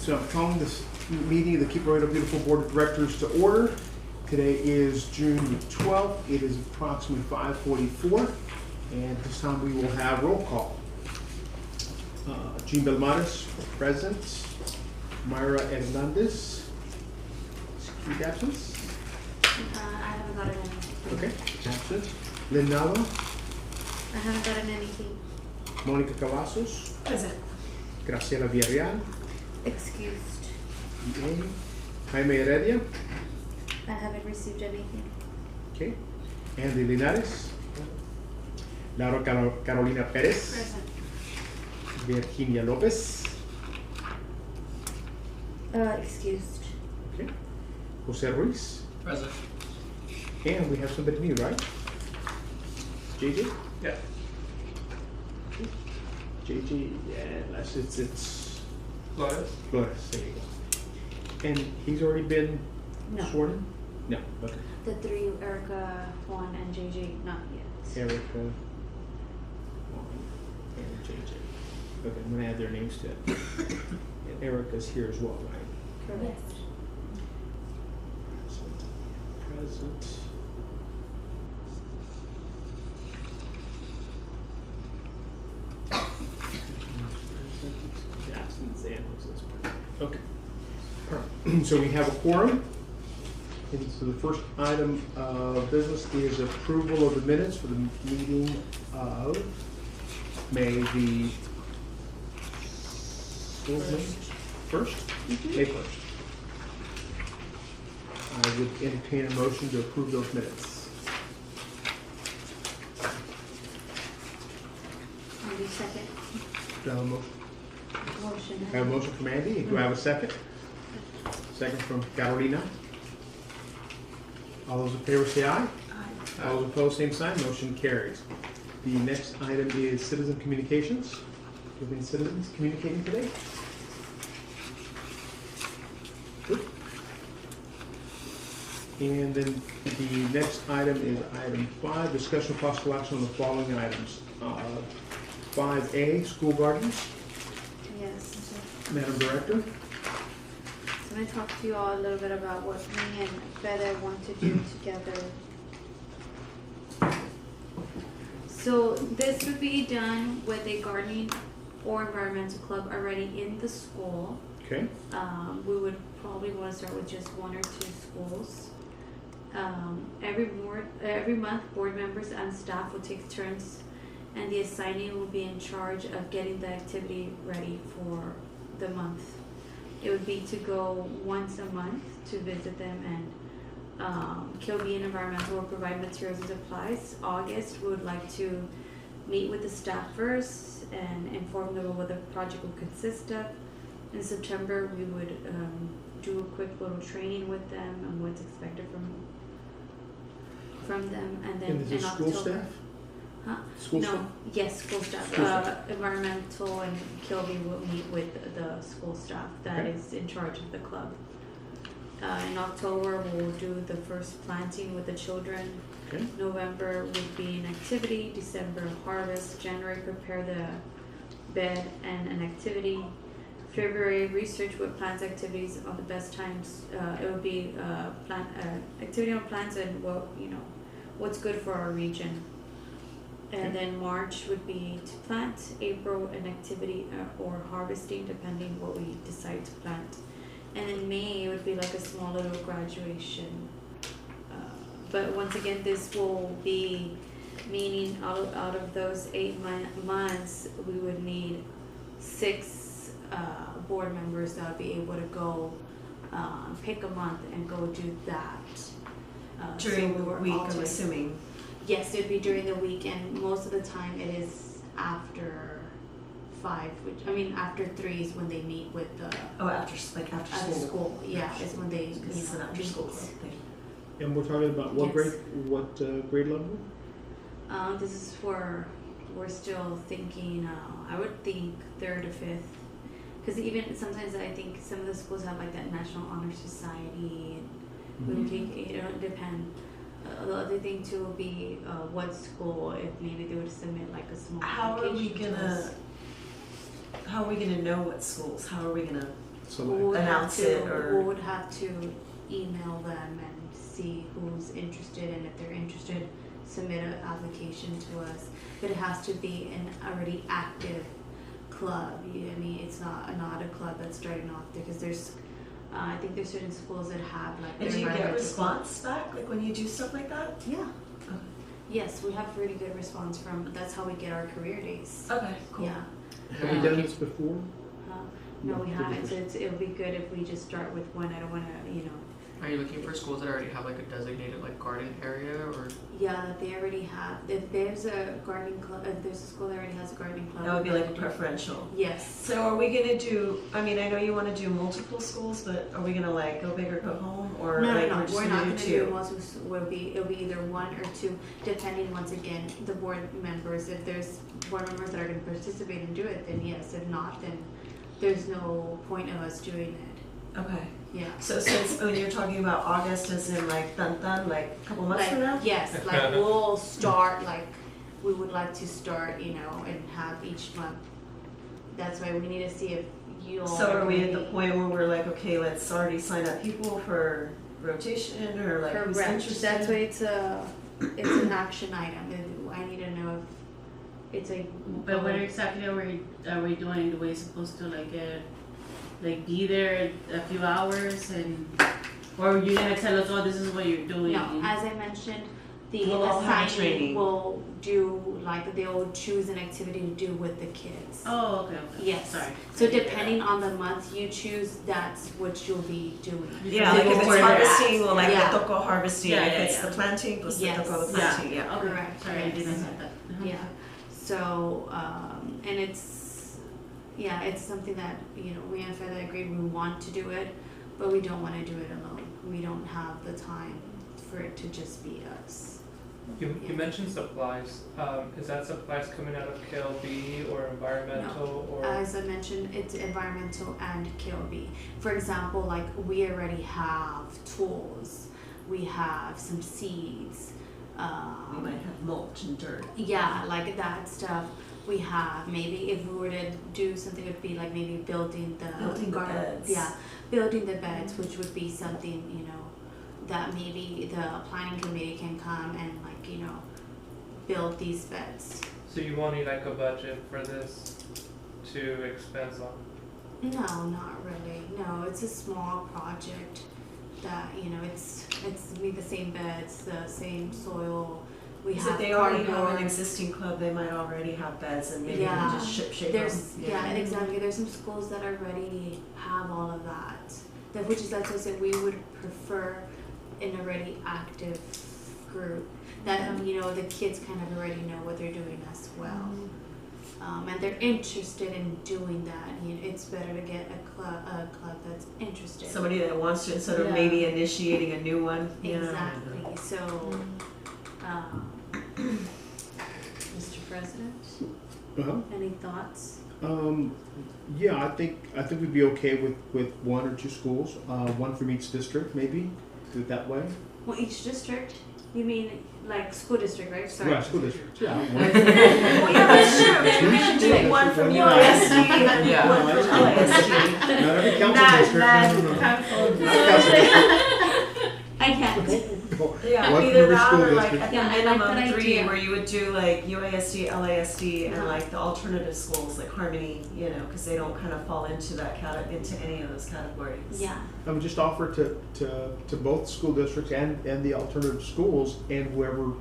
So I'm calling this meeting of the Keep Laredo Beautiful Board of Directors to order. Today is June the 12th. It is approximately 5:44, and this time we will have roll call. Jean Belmontes, present. Myra Hernandez, excuse absence. I haven't gotten anything. Okay, absent. Lynn Nava, I haven't gotten anything. Monica Cavazos, Present. Graciela Villarreal, Excused. EA, Jaime Heredia, I haven't received anything. okay, Andy Linares, Laura Carolina Perez, Present. Virginia Lopez, Excused. okay, Jose Ruiz, Present. and we have somebody new, right? JJ? Yeah. JJ, yeah, unless it's Flores? Flores, there you go. And he's already been No. sworn in? No, okay. The three, Erica, Juan, and JJ, not yet. Erica, Juan, and JJ. Okay, I'm gonna add their names to it. And Erica's here as well, right? Correct. Present. Absence and Jose's present. Okay. All right. So we have a quorum. And so the first item of business is approval of the minutes for the meeting of May the first? May 1st. I would entertain a motion to approve those minutes. Maybe second. Do I have a motion? Motion. I have a motion from Andy. Do I have a second? Second from Carolina. All those in favor say aye. Aye. All those opposed, same sign. Motion carries. The next item is citizen communications. Do you have any citizens communicating today? Good. And then the next item is item 5, discussion of possible action on the following items. 5A, school gardens. Yes. Madam Director. So I'm going to talk to you all a little bit about what me and Feather want to do together. So this would be done with a gardening or environmental club already in the school. Okay. We would probably want to start with just 1 or 2 schools. Every month, board members and staff will take turns, and the assignee will be in charge of getting the activity ready for the month. It would be to go once a month to visit them, and Kilby and Environmental will provide materials and supplies. August, we would like to meet with the staff first and inform them of what the project will consist of. In September, we would do a quick little training with them and what's expected from them, and then And is in it October. school staff? Huh? School No, staff? yes, school staff. School staff. Environmental and Kilby will meet with the school staff that Okay. is in charge of the club. In October, we'll do the first planting with the children. Okay. November would be an activity. December, harvest. January, prepare the bed and an activity. February, research what plants activities on the best times. It would be plant activity on plants and what's good for our region. And Okay. then March would be to plant. April, an activity or harvesting, depending what we decide to plant. And in May, it would be like a small little graduation. But once again, this will be meaning out of those 8 months, we would need 6 board members that would be able to go pick a month and go do that. During so the we were week, I'm alternating. assuming. Yes, it would be during the weekend. Most of the time it is after 5, after 3 is when they meet with the Oh, after school. Yeah, is when they This is an after meet. school club thing. And we're talking about what Yes. grade level? This is we're still thinking, I would think 3rd or 5th. Because even sometimes I think some of the schools have like that National Honor Society. And we would think, it depend. The other thing too would be what school, if maybe they would submit like a small How are we application to gonna us. How are we gonna know what schools? How are we gonna select. Announce it, or- We would have to email them and see who's interested, and if they're interested, submit an application to us. But it has to be an already active club. I mean, it's not a club that's starting off, because there's, I think there's certain schools that have like. And their do you get environmental response back, like when you do stuff like that? club. Yeah. Yes, we have really good response from. That's how we get our career days. Okay, cool. Yeah. Have you done this before? No, we haven't. So it'll be good if we just start with one. I don't want to, Are you looking for schools that already have like a designated like garden area, or? Yeah, that they already have. If there's a gardening club, if there's a school that already has a gardening club. That would be like preferential. Yes. So are we gonna do, I mean, I know you wanna do multiple schools, but are we gonna like go big or go home, or No, like no, we're no. just We're not gonna going do to do two? most. It'll be either one or two, depending once again the board members. If there's board members that are going to participate and do it, then yes. If not, then there's no point of us doing it. Okay, Yeah. so since, when you're talking about August, as in like like a couple months from now? Yes, like we'll start, like we would like to start, and have each month. That's why we need to see if you all. So are we at the agree. point where we're like, okay, let's already sign up people for rotation, or like who's Correct. interested? That's why it's an action item. And I need to know if it's a. But what exactly are we doing? Do we supposed to be there a few hours, or are you gonna tell us, oh, this is what you're doing? No, as I mentioned, the We'll all have assignee training. will do, they'll choose an activity to do with the kids. Oh, okay. Yes. Sorry. So depending on the month you choose, that's what you'll be doing. Yeah, So like go if for it's it. harvesting, well, like Yeah. the toko harvesting, Yeah, if yeah, it's yeah. the planting, pues the Yes. toko the Yeah. planting, yeah. Okay. Correct, Sorry, I yes. didn't have that. Uh-huh. Yeah. So, and it's something that, we and Feda agreed we want to do it, but we don't want to do it alone. We don't have the time for it to just be us. You mentioned supplies. Is that supplies coming out of KLB or environmental or? As I mentioned, it's environmental and KLB. For example, like we already have tools, we have some seeds. We might have mulch and dirt. Yeah, like that stuff. We have maybe if we were to do something, it would be like maybe building the beds. Yeah, building the beds, which would be something that maybe the planning committee can come and build these beds. So you won't need like a budget for this to expense on? No, not really. No, it's a small project that it's be the same beds, the same soil. We Because have if they already have an cardboard. existing club, they might already have beds, and maybe Yeah. we can just shape There's them. yeah, exactly. There's some schools that already have all of that. Which is that's why I said we would prefer an already active group that the kids kind of already know what they're doing as well, and they're interested in doing that. It's better to get a club that's interested. Somebody that wants to, instead of Yeah. maybe initiating a new one. Exactly. So, Mr. President, Uh-huh. any thoughts? Yeah, I think we'd be okay with one or two schools, one from each district, maybe, do it that way. Well, each district. You mean like school district, right? Sorry. Right, school district, yeah. Well, yeah, that's true. Maybe we should do one from UISD and Yeah. one from LISD. Not every council district, no. Not council district. I can't. Yeah, One from either every that school or like district. at the Yeah, I like that minimum 3, idea. where you would do like UISD, LASD, and Uh-huh. like the alternative schools like Harmony, because they don't kind of fall into that into any of those categories. Yeah. I would just offer to both school districts and the alternative schools and whoever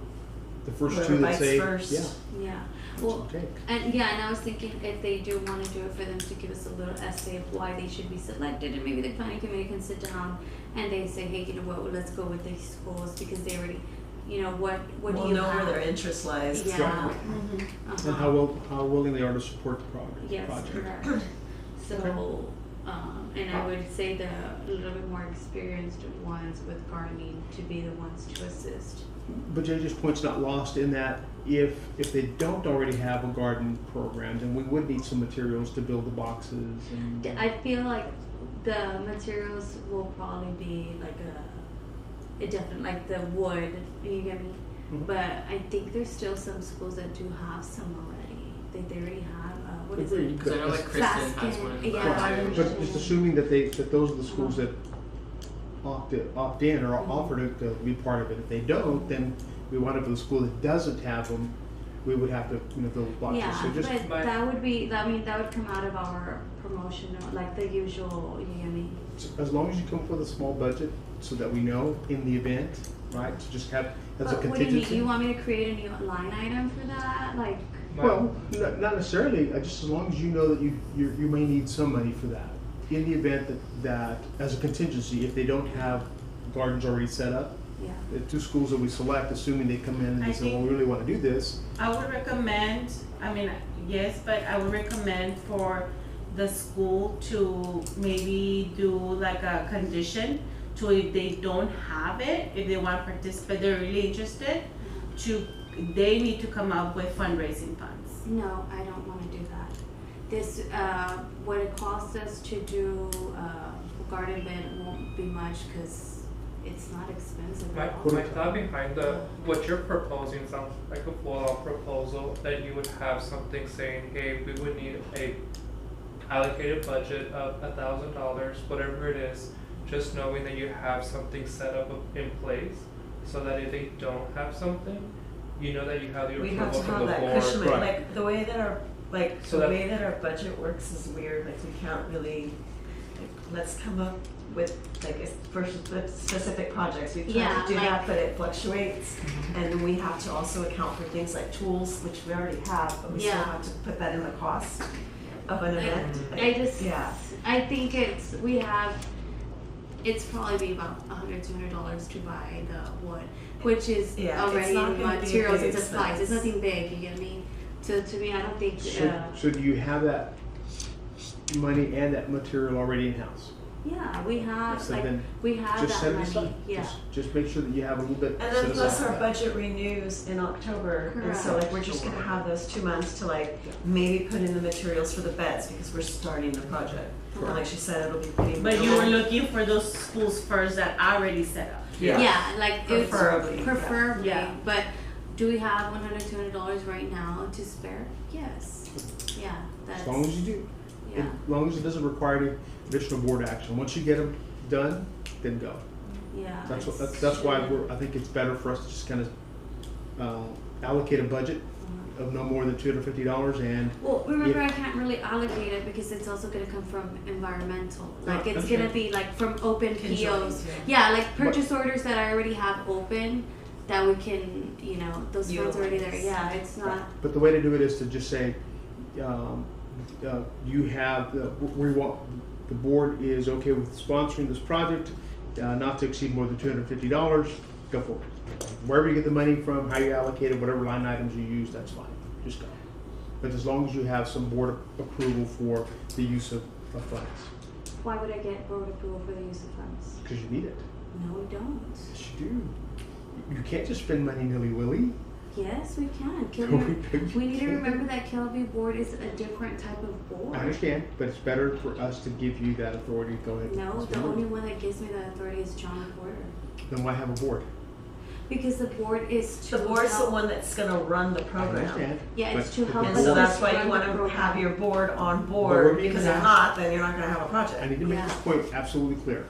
the first Whoever two that bites say, first. yeah, Yeah. that's Well, okay. and I was thinking if they do want to do it, for them to give us a little essay of why they should be selected, and maybe the planning committee can sit down and they say, hey, you know what? Well, let's go with these schools because they already, what We'll do you know have? where their interest lies. Yeah. Mm-hmm. And Uh-huh. how willing they are to support the project. Yes, correct. So, and I would say the a little bit more experienced ones with gardening to be the ones to assist. But JJ's point's not lost in that if they don't already have a garden program, then we would need some materials to build the boxes and. I feel like the materials will probably be like a different, like the wood, you get me? Mhm. But I think there's still some schools that do have some already. They already have, what is Agreed. it? Because I know like Kristen has one. Baskin, yeah. Right. But just assuming that those are the schools that opt in or offer to be part of it. If they don't, then we wind up with a school that doesn't have them. We would have to, build boxes. Yeah, So just but that would be, I mean, that would come out of our promotion, like the usual, you get me? as long as you come up with a small budget, so that we know in the event, right? To just have as a But what do you mean, contingency. you want me to create a new line item for that, like? Well, not necessarily. Just as long as you know that you may need some money for that. In the event that as a contingency, if they don't have gardens already set up, Yeah. the two schools that we select, assuming they come in and they I say, well, think- we really want to do this. I would recommend, I mean, yes, but I would recommend for the school to maybe do like a condition to if they don't have it, if they want to participate, they're really interested, they need to come up with fundraising funds. No, I don't wanna do that. This, what it costs us to do, garden bed won't be much, cause it's not expensive My at all. thought behind what you're proposing sounds like a full-out proposal, that you would have something saying, hey, we would need a allocated budget of $1,000, whatever it is, just knowing that you have something set up in place, so that if they don't have something, you know that you have the We have approval to from have the that board. cushion, Right. like the way that So the that- way that our budget works is weird, like we can't really, like, let's come up with like for specific projects, we try Yeah, to do like- that, but it fluctuates. And then we have to also account for things like tools, which we already have, but we still Yeah. have to put that in the cost of an event. I Yeah. think it's probably be about $100-$200 to buy the wood, which is Yeah, it's already not gonna be a materials big and supplies. It's expense. nothing big, you get me? To me, I don't think, So do you have that money and that material already in-house? yeah, we have, So like, then we have just set that it aside. money, yeah. Just make sure that you have a little bit And set then plus aside our for that. budget renews in October, and so like we're just gonna have those 2 months to like maybe put in the materials for the beds because we're starting the project. And like she said, it'll be pretty. But you were looking for those schools first that already set up. Yeah. Yeah, like it's Preferably, yeah. preferably, Yeah. but do we have $100-$200 right now to spare? Yes, yeah, that's. As long as you do. Yeah, As long as it doesn't require any additional board action. Once you get them done, then go. yeah. That's why I think it's better for us to just kind of allocate a budget of no more than $250 and Well, remember, I can't really allocate it because it's also gonna come from environmental. Like, it's gonna be like from open POs. Yeah, like purchase orders that I already have open that we can, those funds are already there. Yeah, it's not. But the way to do it is to just say, you have, the board is okay with sponsoring this project, not to exceed more than $250, go for it. Wherever you get the money from, how you allocate it, whatever line items you use, that's fine, just go. But as long as you have some board approval for the use of funds, Why would I get board approval for the use of funds? because you need it. No, we don't. Yes, you do. You can't just spend money nilly-willy. Yes, we can. We need to remember that KLB board is a different type of board. I understand, but it's better for us to give you that authority, go ahead. No, the Spend it. only one that gives me that authority is John Porter. Then why have a board? Because the board is to The board's the help. one that's gonna run the I program. understand. Yeah, it's but to the help And us so board- that's why run you the wanna program. have your board on we're board, being because if asked- not, then you're not gonna have a I project. need to make Yeah. this point absolutely clear.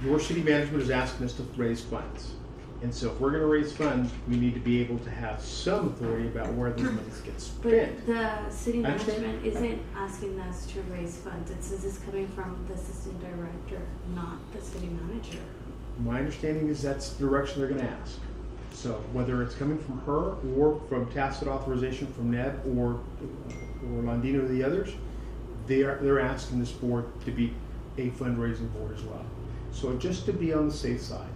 Your city management is asking us to raise funds. And so if we're gonna raise funds, we need to be able to have some authority about where those monies get spent. But the city I understand. management isn't asking us to raise funds. This is coming from the assistant director, not the city manager. My understanding is that's the direction they're gonna ask. So whether it's coming from her or from tacit authorization from Ned or Landino or the others, they're asking this board to be a fundraising board as well. So just to be on the safe side,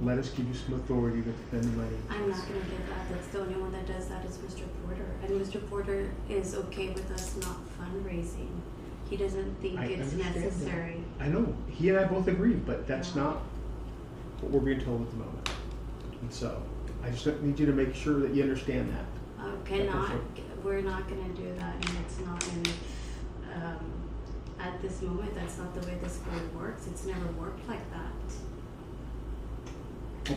let us give you some authority to spend the money. I'm not gonna get that. That's the only one that does that is Mr. Porter. And Mr. Porter is okay with us not fundraising. He doesn't think I it's understand that. necessary. I know, he and I both agree, but that's not what we're being told at the moment. And so, I just need you to make sure that you understand that. We're not gonna do that, and it's not at this moment, that's not the way this board works. It's never worked like that.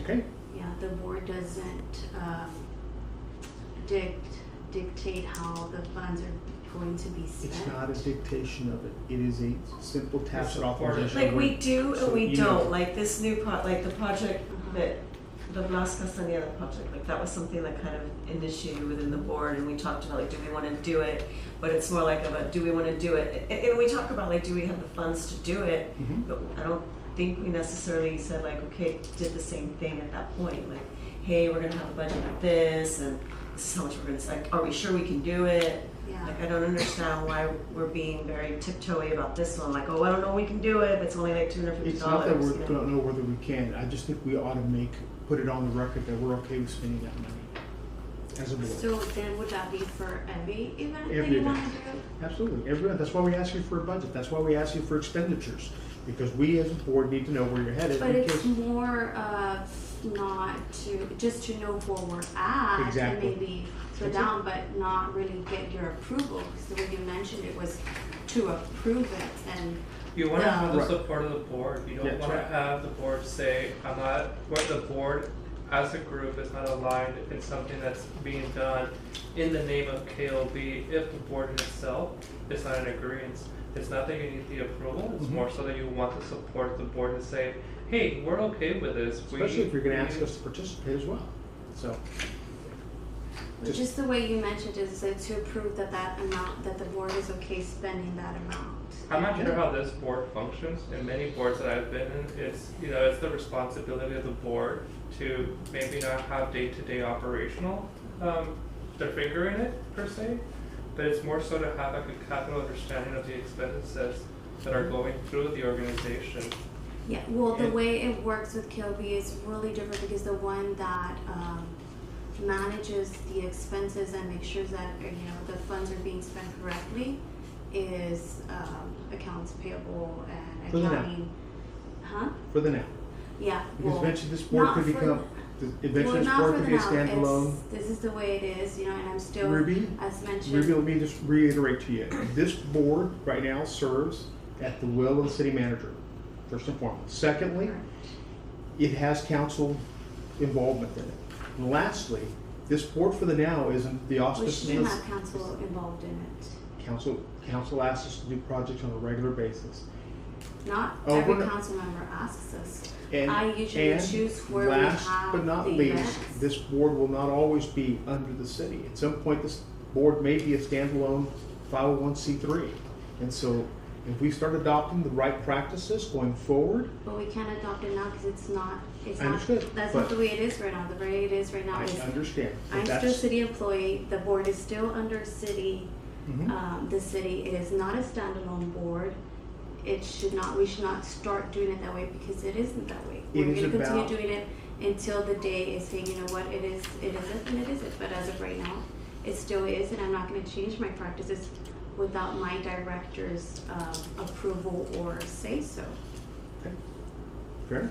Okay? Yeah, the board doesn't dictate how the funds are going to be spent. It's not a dictation of it. It is a simple tacit support. authorization. Like we do So and we you know. don't, like this new like the project Uh-huh. that, the Blas Castaneda project, like that was something that kind of initiated within the board and we talked about like, do we wanna do it? But it's more like about, do we wanna do it? And we talk about like, do we have the funds to do it? Mhm. But I don't think we necessarily said like, okay, did the same thing at that point, like, hey, we're gonna have a budget of this and this is how much we're gonna spend, are we sure we can do it? Yeah. Like, I don't understand why we're being very tiptoey about this one, like, oh, I don't know, we can do it, but it's only like $250. It's not that we you know? don't know whether we can. I just think we ought to put it on the record that we're okay with spending that money as a board. So then would that be for every event that Every you want event. to do? Absolutely. Everyone. That's why we ask you for a budget. That's why we ask you for expenditures. Because we as a board need to know where you're headed. But in it's case- more of not just to know where we're at Exactly. and maybe slow That's down, but not really get your approval. Because the way you mentioned it was to approve it, and You wanna have the Right. support of the board, you Yeah, don't that's wanna right. have the board say, I'm not, what the board as a group is not aligned in something that's being done in the name of KLB if the board itself is not in agreement. It's not that you need the approval, it's Mhm. more so that you want to support the board and say, hey, we're okay with this. Especially if you're gonna ask us to participate as well. So. just the way you mentioned it, is it to approve that amount, that the board is okay spending that amount. I'm not sure how this board functions. In many boards that I've been in, it's, you know, it's the responsibility of the board to maybe not have day-to-day operational, their finger in it per se, but it's more so to have like a capital understanding of the expenses that are going through the organization. Yeah, well, the And- way it works with KLB is really different because the one that manages the expenses and makes sure that the funds are being spent correctly is accounts payable and For the now. accounting. Huh? For the now. Yeah. Because well, eventually this board not could for become, eventually well, this not board for could the be a now. standalone. This is the way it is, and I'm still, Ruby, as mentioned. Ruby, let me just reiterate to you. This board right now serves at the will of the city manager, first and foremost. Secondly, it has council involvement in it. And lastly, this board for the now isn't the We auspices shouldn't of have council involved in it. council asks us to do projects on a regular basis. Not Over every and- council member asks us. And, I usually and choose where we last have but not the least, events. this board will not always be under the city. At some point, this board may be a standalone 501c3. And so if we start adopting the right practices going forward, But we can't adopt it now because it's not, I understood, that's but- not the way it is right now. The way it is right now I is, understand. but I'm still a that's- city employee, the board is still under city, Mhm. the city, it is not a standalone board. We should not start doing it that way because it isn't that way. It We're is gonna continue about- doing it until the day is saying, you know what, it isn't and it isn't. But as of right now, it still is, and I'm not gonna change my practices without my director's approval or say so. Okay. Fair.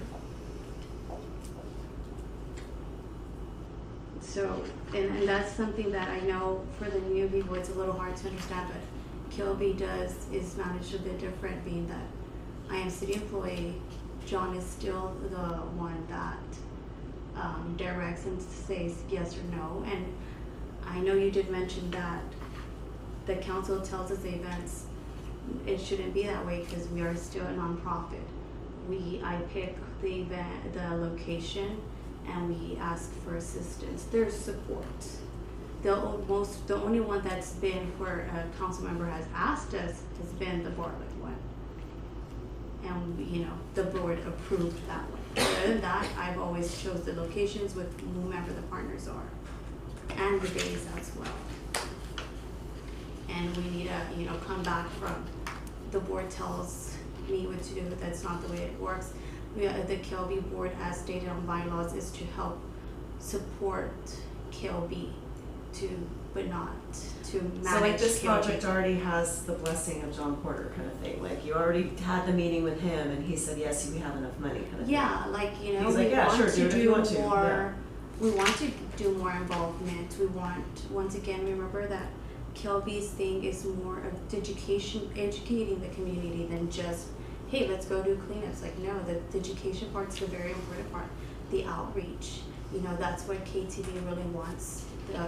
So, and that's something that I know for the new people, it's a little hard to understand, but KLB is managed a bit different, being that I am city employee. John is still the one that directs and says yes or no. And I know you did mention that the council tells us the events, it shouldn't be that way because we are still a nonprofit. I pick the event, the location, and we ask for assistance. There's support. The only one that's been where a council member has asked us has been the Bartlett one. And the board approved that one. Other than that, I've always chose the locations with whomever the partners are. And the days as well. And we need to, come back from, the board tells me what to do, that's not the way it works. The KLB board, as stated on bylaws, is to help support KLB but not to manage So like this KLB. project already has the blessing of John Porter kind of thing, like you already had the meeting with him and he said, yes, we have enough money kind of thing. Yeah, like, He's we like, yeah, want sure, to do it if you do want to, yeah. more, we want to do more involvement. We want, once again, remember that KLB's thing is more of educating the community than just, hey, let's go do cleanups. Like, no, the education part's the very important part. The outreach, that's what KTV really wants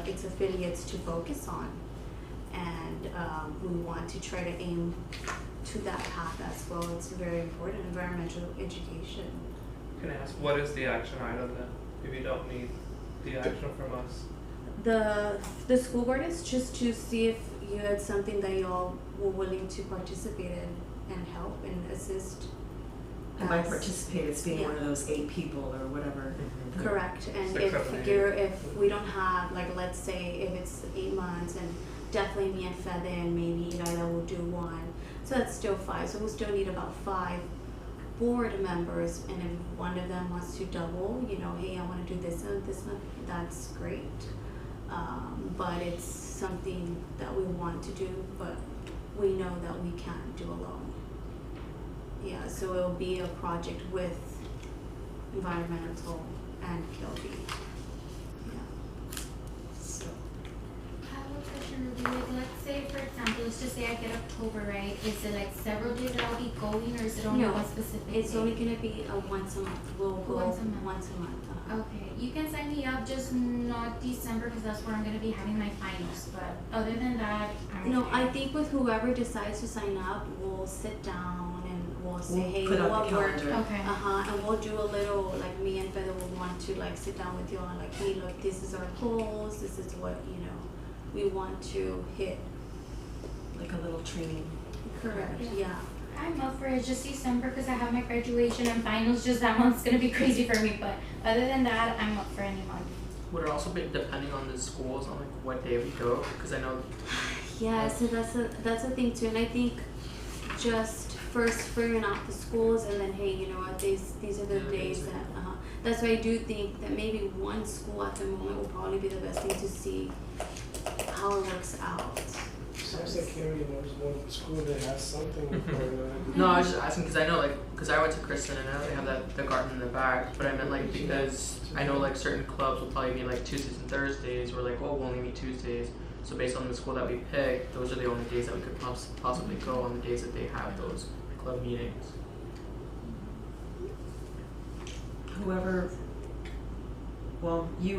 its affiliates to focus on. and we want to try to aim to that path as well. It's very important, environmental education. Can I ask, what is the action item then, if you don't need the action from us? The school board is just to see if you had something that y'all were willing to participate in and help and assist. And by as- participate, it's being one of those 8 people or whatever. Correct, and 6, 7, 8. if we don't have, like, let's say if it's 8 months, and definitely me and Fede and maybe Ida will do 1, so that's still 5, so we still need about 5 board members, and if one of them wants to double, you know, hey, I wanna do this month, that's great. But it's something that we want to do, but we know that we can't do alone. Yeah, so it'll be a project with environmental and Kilby. Yeah. So, I have a question, Ruby. Like, let's say, for example, let's just say I get October, right? Is it like several days that I'll be going, or is it only No, one specific it's day? only gonna be a once a month. We'll go Once a month. once a month. Okay, you can sign me up, just not December, because that's where I'm gonna be having my finals. But other than that, I'm No, okay. I think with whoever decides to sign up, we'll sit down and we'll say, We'll hey, put out what the worked. calendar. Okay. And we'll do a little, like me and Feather will want to like sit down with you and like, hey, look, this is our goals, this is what, you know, we want to hit. Like a little training. Correct, Yeah. yeah. I'm up for it, just December, because I have my graduation and finals. Just that month's gonna be crazy for me. But other than that, I'm up for any month. Would it also be depending on the schools on like what day we go? Because I know Yeah, so that's a thing too, and I think just first figuring out the schools, and then hey, you know what, these are the Yeah, days these are- that that's why I do think that maybe one school at the moment will probably be the best thing to see how it works out. Sounds like Carrie knows one school that has something going on. no, I was just asking because I know like because I went to Kristen and I know they have the garden in the back, but I meant like because I know like certain clubs will probably meet like Tuesdays and Thursdays. We're like, oh, we'll only meet Tuesdays. So based on the school that we picked, those are the only days that we could possibly go on the days that they have those club meetings. Whoever, well, you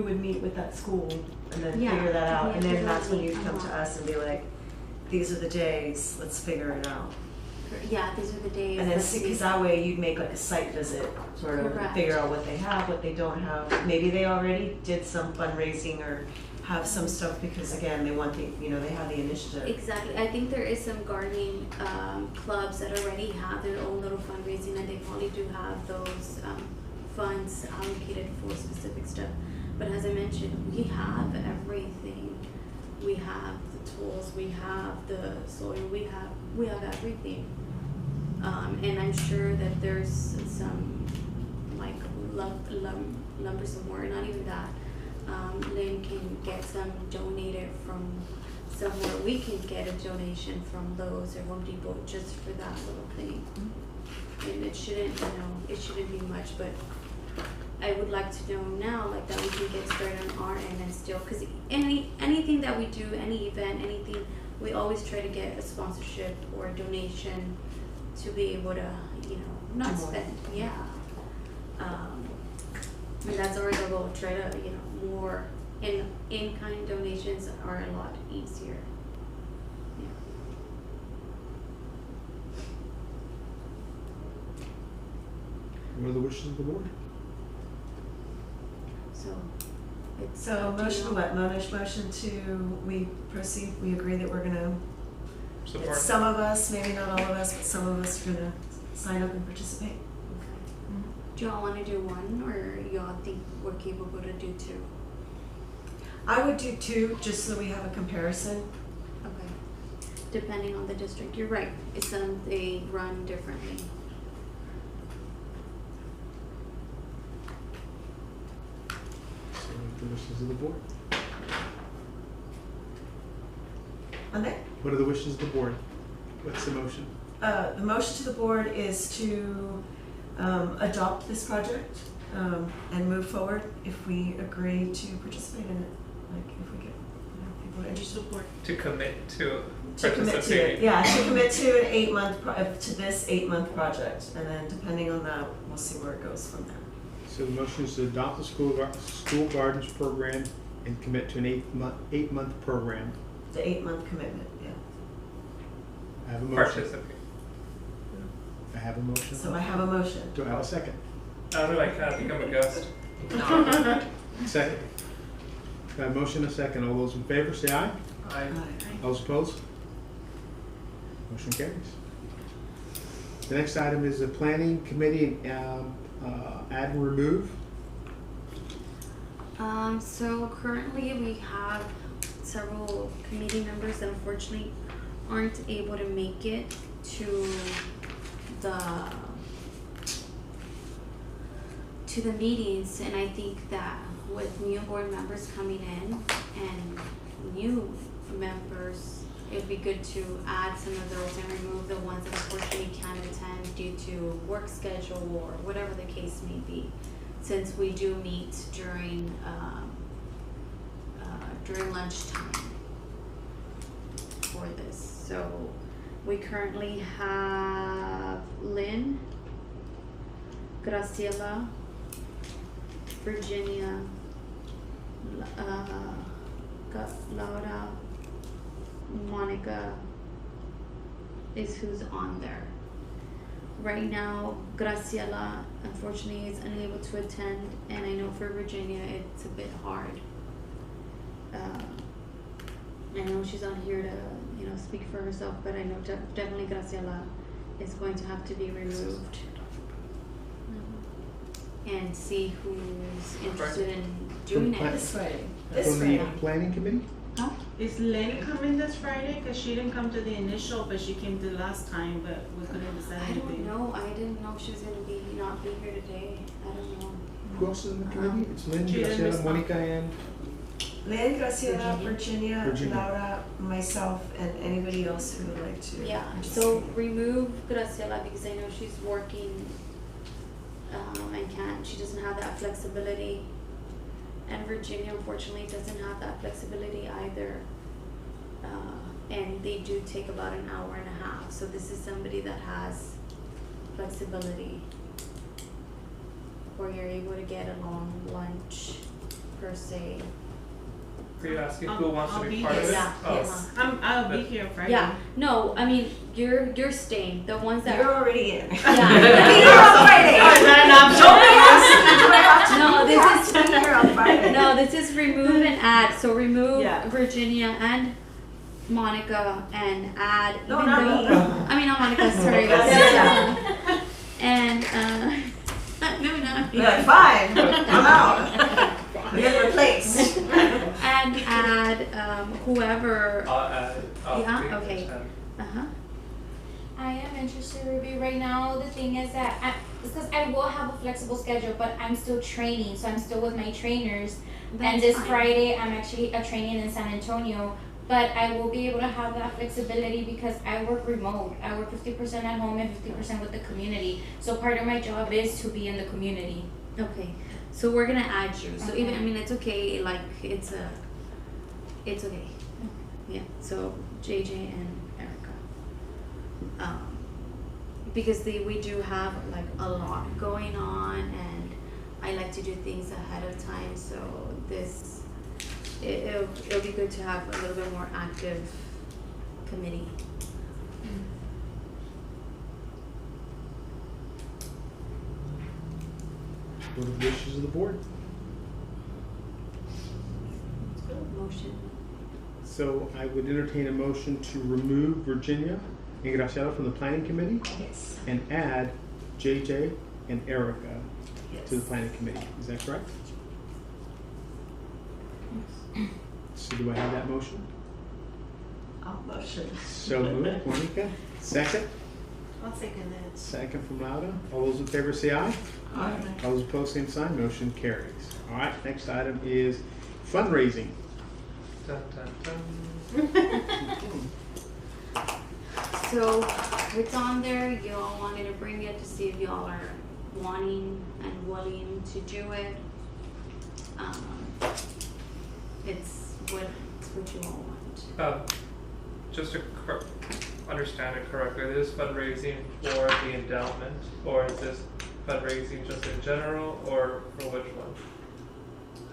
would meet with that school and then Yeah, figure that out, and then yeah, that's when you exactly. come to us and be like, these are the days, let's figure it out. Yeah, these are the days. And then, that we- because that way you'd make like a site visit, sort of, Correct. figure out what they have, what they don't have. Maybe they already did some fundraising or have some stuff because again, they want the, you know, they have the initiative. Exactly. I think there is some gardening clubs that already have their own little fundraising, and they probably do have those funds allocated for specific stuff. But as I mentioned, we have everything. We have the tools, we have the soil, we have everything. And I'm sure that there's some like lumber somewhere, not even that. Lynn can get some donated from somewhere. We can get a donation from Lowe's or Home Depot just for that little thing. And it shouldn't, you know, it shouldn't be much, but I would like to know now, like, that we can get started on our end and still, because anything that we do, any event, anything, we always try to get a sponsorship or a donation to be able to, you know, not Do more. spend, yeah. And that's always our goal, try to, you know, more in-kind donations are a lot easier. Yeah. What are the wishes of the board? So, it's So up to motion you. to what? Motion to, we proceed, we agree that we're gonna, Support. some of us, maybe not all of us, but some of us are gonna sign up and participate. Okay. Do y'all wanna do one, or y'all think we're capable to do 2? I would do 2, just so we have a comparison. Okay. Depending on the district, you're right, it's they run differently. So the wishes of the board. On there? What are the wishes of the board? What's the motion? The motion to the board is to adopt this project and move forward if we agree to participate in it. Like if we get, you know, people interested. To commit to To commit to it, participating. yeah, to commit to an 8-month, to this 8-month project, and then depending on that, we'll see where it goes from there. So the motion is to adopt the school gardens program and commit to an 8-month program The 8-month commitment, yeah. I have a motion. Participate. I have a motion. So I have a motion. Do I have a second? I don't know, I kinda think I'm a ghost. No. Second. I have a motion and a second. All those in favor say aye. I All those opposed? Motion carries. The next item is the planning committee, add and remove. So currently we have several committee members that unfortunately aren't able to make it to the meetings, and I think that with new board members coming in and new members, it'd be good to add some of those and remove the ones that unfortunately can't attend due to work schedule or whatever the case may be, since we do meet during lunchtime for this. So we currently have Lynn, Graciela, Virginia, Laura, Monica is who's on there. Right now, Graciela unfortunately is unable to attend, and I know for Virginia it's a bit hard. I know she's on here to, speak for herself, but I know definitely Graciela is going to have to be removed. And see who's interested in doing it. This Friday. From the planning committee? Is Lynn coming this Friday? Cause she didn't come to the initial, but she came the last time, but we couldn't decide I don't anything. know. I didn't know she was gonna not be here today. I don't know. Who else is in the committee? It's Lynn, She didn't Graciela, respond. Monica, and Lynn, Graciela, Virginia. Virginia, Laura, myself, and anybody else who would like to. Yeah. participate. So remove Graciela because I know she's working and she doesn't have that flexibility. And Virginia unfortunately doesn't have that flexibility either. And they do take about an hour and a half. So this is somebody that has flexibility where you're able to get a long lunch per se. Are you asking who wants to I'll be be part of here. it? Yeah, Oh. yes. I'll be here Friday. Yeah. No, I mean you're staying. The ones that You're already in. yeah. Be here on Friday. Is that an option? No, this is Be here on Friday. no, this is remove and add. So remove Yeah. Virginia and Monica and add. No, even not though- me. I mean not Monica. Sorry. Yeah. And no, not me. You're like, fine, I'm out. We get replaced. And add whoever. I'll Yeah, be okay. attend. Uh-huh. I am interested in review right now. The thing is that because I will have a flexible schedule, but I'm still training, so I'm still with my trainers. And That's this fine. Friday, I'm actually training in San Antonio, but I will be able to have that flexibility because I work remote. I work 50% at home and 50% with the community. So part of my job is to be in the community. Okay. So we're gonna add you. So Okay. even I mean it's okay. Like it's okay. Yeah. So JJ and Erica. Because we do have like a lot going on, and I like to do things ahead of time. So it'll be good to have a little bit more active committee. what are the wishes of the board? Motion. So I would entertain a motion to remove Virginia and Graciela from the planning committee Yes. and add JJ and Erica Yes. to the planning committee. Is that correct? So do I have that motion? I'll motion. So moved. Monica, second. I'll second that. Second from Lauda. All those in favor say aye. Aye. All those opposed, same sign. Motion carries. All right, next item is fundraising. Dun, dun, dun. So it's on there. You all wanted to bring it to see if y'all are wanting and willing to do it. It's what you all want. Just to understand it correctly, this is fundraising for the endowment, or is this fundraising just in general, or for which one?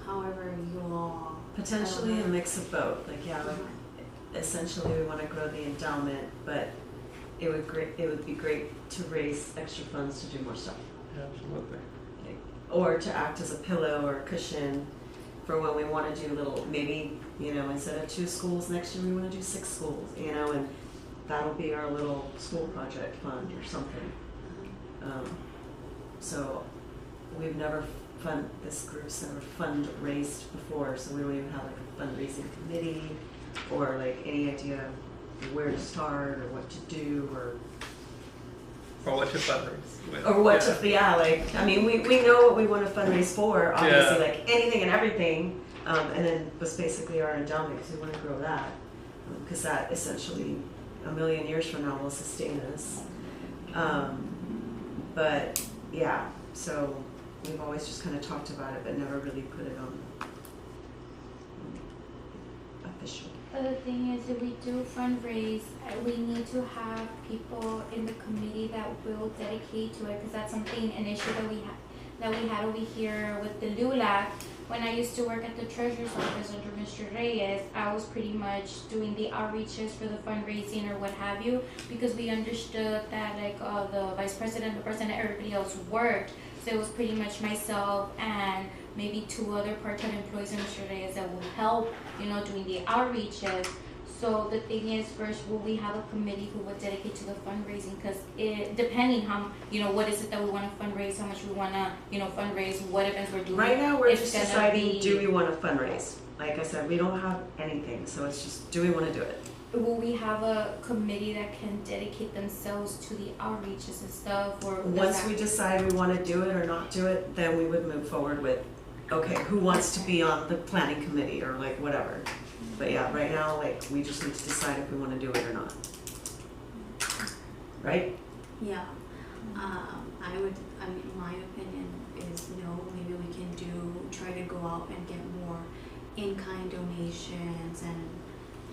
However you all. Potentially a mix of both. Like, yeah, like essentially we want to grow the endowment, but it would be great to raise extra funds to do more stuff. Absolutely. Or to act as a pillow or a cushion for when we want to do little, maybe, you know, instead of 2 schools next year, we want to do 6 schools, you know, and that'll be our little school project fund or something. So we've never this group's never fundraised before, so we don't even have like a fundraising committee or like any idea of where to start or what to do or what to fundraise with. or what to, like, I mean, we know what we want to fundraise for, obviously, Yeah. like anything and everything, and then was basically our endowment, because we want to grow that, because that essentially, a million years from now will sustain us. But, yeah, so we've always just kind of talked about it, but never really put it on official. The thing is, if we do fundraise, we need to have people in the committee that will dedicate to it, because that's something, an issue that we had over here with the LULAC. When I used to work at the treasurer's office under Mr. Reyes, I was pretty much doing the outreaches for the fundraising or what have you, because we understood that like the vice president, the president, everybody else worked. So it was pretty much myself and maybe 2 other part-time employees in Mr. Reyes that will help, you know, doing the outreaches. So the thing is, first, will we have a committee who would dedicate to the fundraising? Because depending how, you know, what is it that we want to fundraise, how much we want to, you know, fundraise, what events we're doing. Right now, we're it's just gonna deciding, be- do we want to fundraise? Like I said, we don't have anything, so it's just, do we want to do it? Will we have a committee that can dedicate themselves to the outreaches and stuff, or does Once that- we decide we want to do it or not do it, then we would move forward with, okay, who wants to be on the planning committee or like whatever. But yeah, right now, like, we just need to decide if we want to do it or not. Right? Yeah, I mean, my opinion is no, maybe we can try to go out and get more in-kind donations and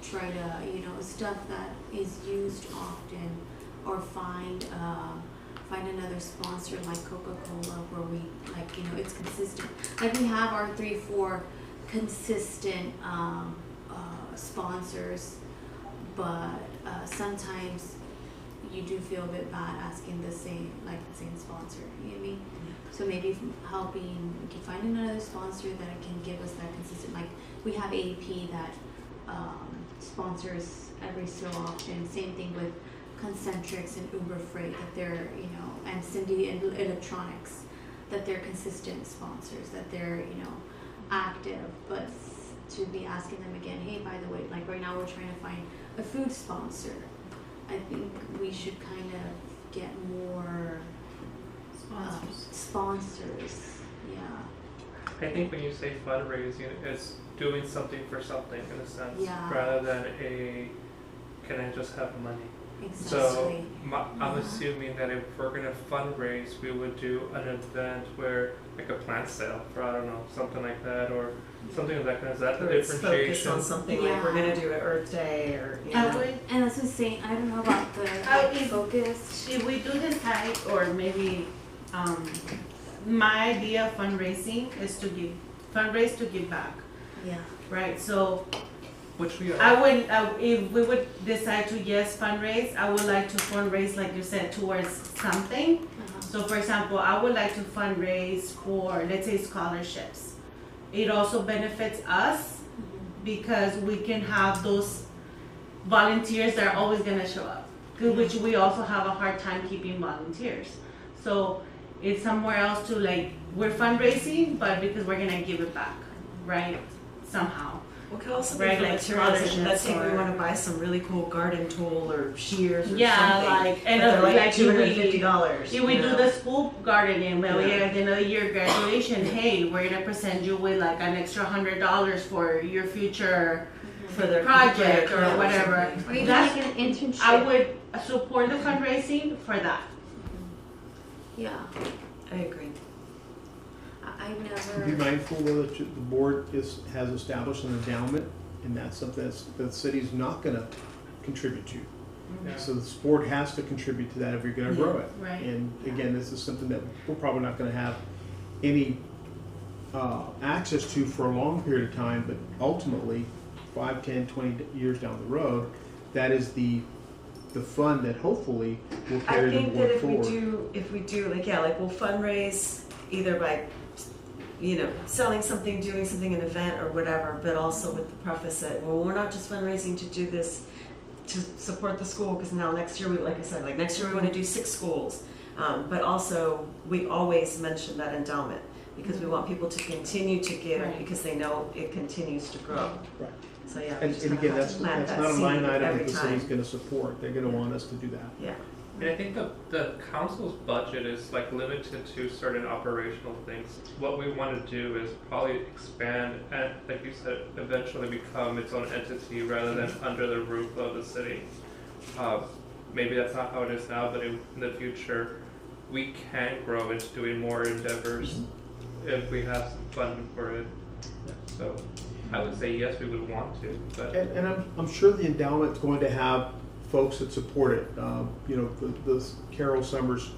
try to, you know, stuff that is used often, or find another sponsor like Coca-Cola where we, like, you know, it's consistent. Like we have our 3-4 consistent sponsors, but sometimes you do feel a bit bad asking the same sponsor, you know what I mean? So maybe helping, we can find another sponsor that can give us that consistent, like we have ADP that sponsors every so often, same thing with Concentrix and Uber Freight, that they're, you know, and Cindy and Electronics, that they're consistent sponsors, that they're, you know, active, but to be asking them again, hey, by the way, like right now we're trying to find a food sponsor. I think we should kind of get more sponsors. Yeah. I think when you say fundraising, it's doing something for something in a sense, Yeah. rather than can I just have money? Exactly. So I'm assuming that if we're gonna fundraise, we would do an event where, like a plant sale, for, I don't know, something like that, or something of that kind. Is that the Or it's focused differentiation? on something like we're gonna do an Earth Day or, you I know. would, And that's what I'm saying, I don't know about the if- focus. if we do decide, or maybe, my idea of fundraising is to fundraise to give back, Yeah. right? So Which we are. I would, if we would decide to yes fundraise, I would like to fundraise, like you said, towards something. Uh-huh. So for example, I would like to fundraise for, let's say, scholarships. It also benefits us because we can have those volunteers that are always gonna show up, which we also have a hard time keeping volunteers. So it's somewhere else to, like, we're fundraising, but because we're gonna give it back, right, somehow. What could also be Right, for like materials, let's scholarships say we or- wanna buy some really cool garden tool or shears or Yeah, something. like, and but they're like like $250. If we you do know? the school gardening, well, Yeah. at the end of the year graduation, hey, we're gonna present you with like an extra $100 for your future For their project or yeah, whatever. something. Or even That's- like an internship. I would support the fundraising for that. Yeah. I agree. I've Be never. mindful though that the board has established an endowment, and that's something that the city's not gonna contribute to. Yeah. So the board has to contribute to that if you're gonna grow it. Right. And again, this is something that we're probably not gonna have any access to for a long period of time, but ultimately, 5, 10, 20 years down the road, that is the fund that hopefully will I carry the think that board if forward. we do, like, yeah, like we'll fundraise either by, you know, selling something, doing something, an event or whatever, but also with the preface that, well, we're not just fundraising to do this to support the school, because now next year, like I said, like next year we want to do 6 schools. But also, we always mention that endowment, because we want people to continue to give, Right. because they know it continues to grow. Right. So yeah, we And just and kinda again, have that's to plant not that a seed line item that every the time. city's gonna support. They're gonna want us to do that. Yeah. And I think the council's budget is like limited to certain operational things. What we want to do is probably expand and, like you said, eventually become its own entity rather than under the roof of the city. Maybe that's not how it is now, but in the future, we can grow into doing more endeavors if we have some funding for it. So I would say yes, we would want to, but And I'm sure the endowment's going to have folks that support it. You know, the Carol Summers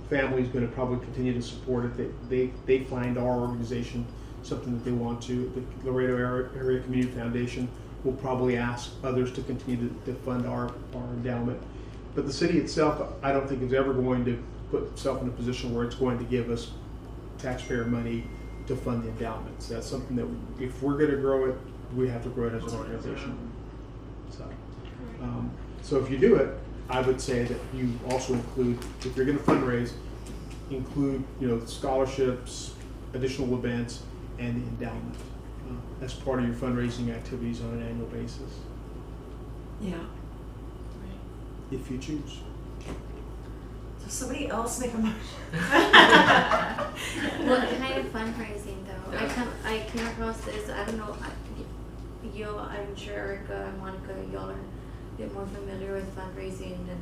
family is going to probably continue to support it. They find our organization something that they want to. The Laredo Area Community Foundation will probably ask others to continue to fund our endowment. But the city itself, I don't think is ever going to put itself in a position where it's going to give us taxpayer money to fund the endowments. That's something that if we're going to grow it, we have to grow it as an organization. So if you do it, I would say that you also include, if you're going to fundraise, include, you know, scholarships, additional events, and the endowment as part of your fundraising activities on an annual basis, Yeah. if you choose. So somebody else make a motion. What kind of fundraising though? I came across this, I don't know, I'm sure Erica and Monica, y'all are a bit more familiar with fundraising than.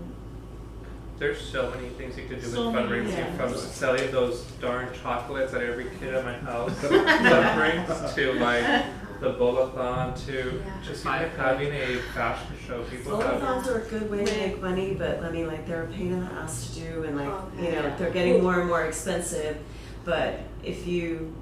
there's so many things you could do So with many, fundraising, yeah. from selling those darn chocolates that every kid at my house brings to like the bowl-a-thon to Yeah. just even having a fashion show. People have Bowl-a-thons are a good way to make money, but I mean, like, they're a pain in the ass to do, and like, you know, Okay. they're getting more and more expensive. But if you,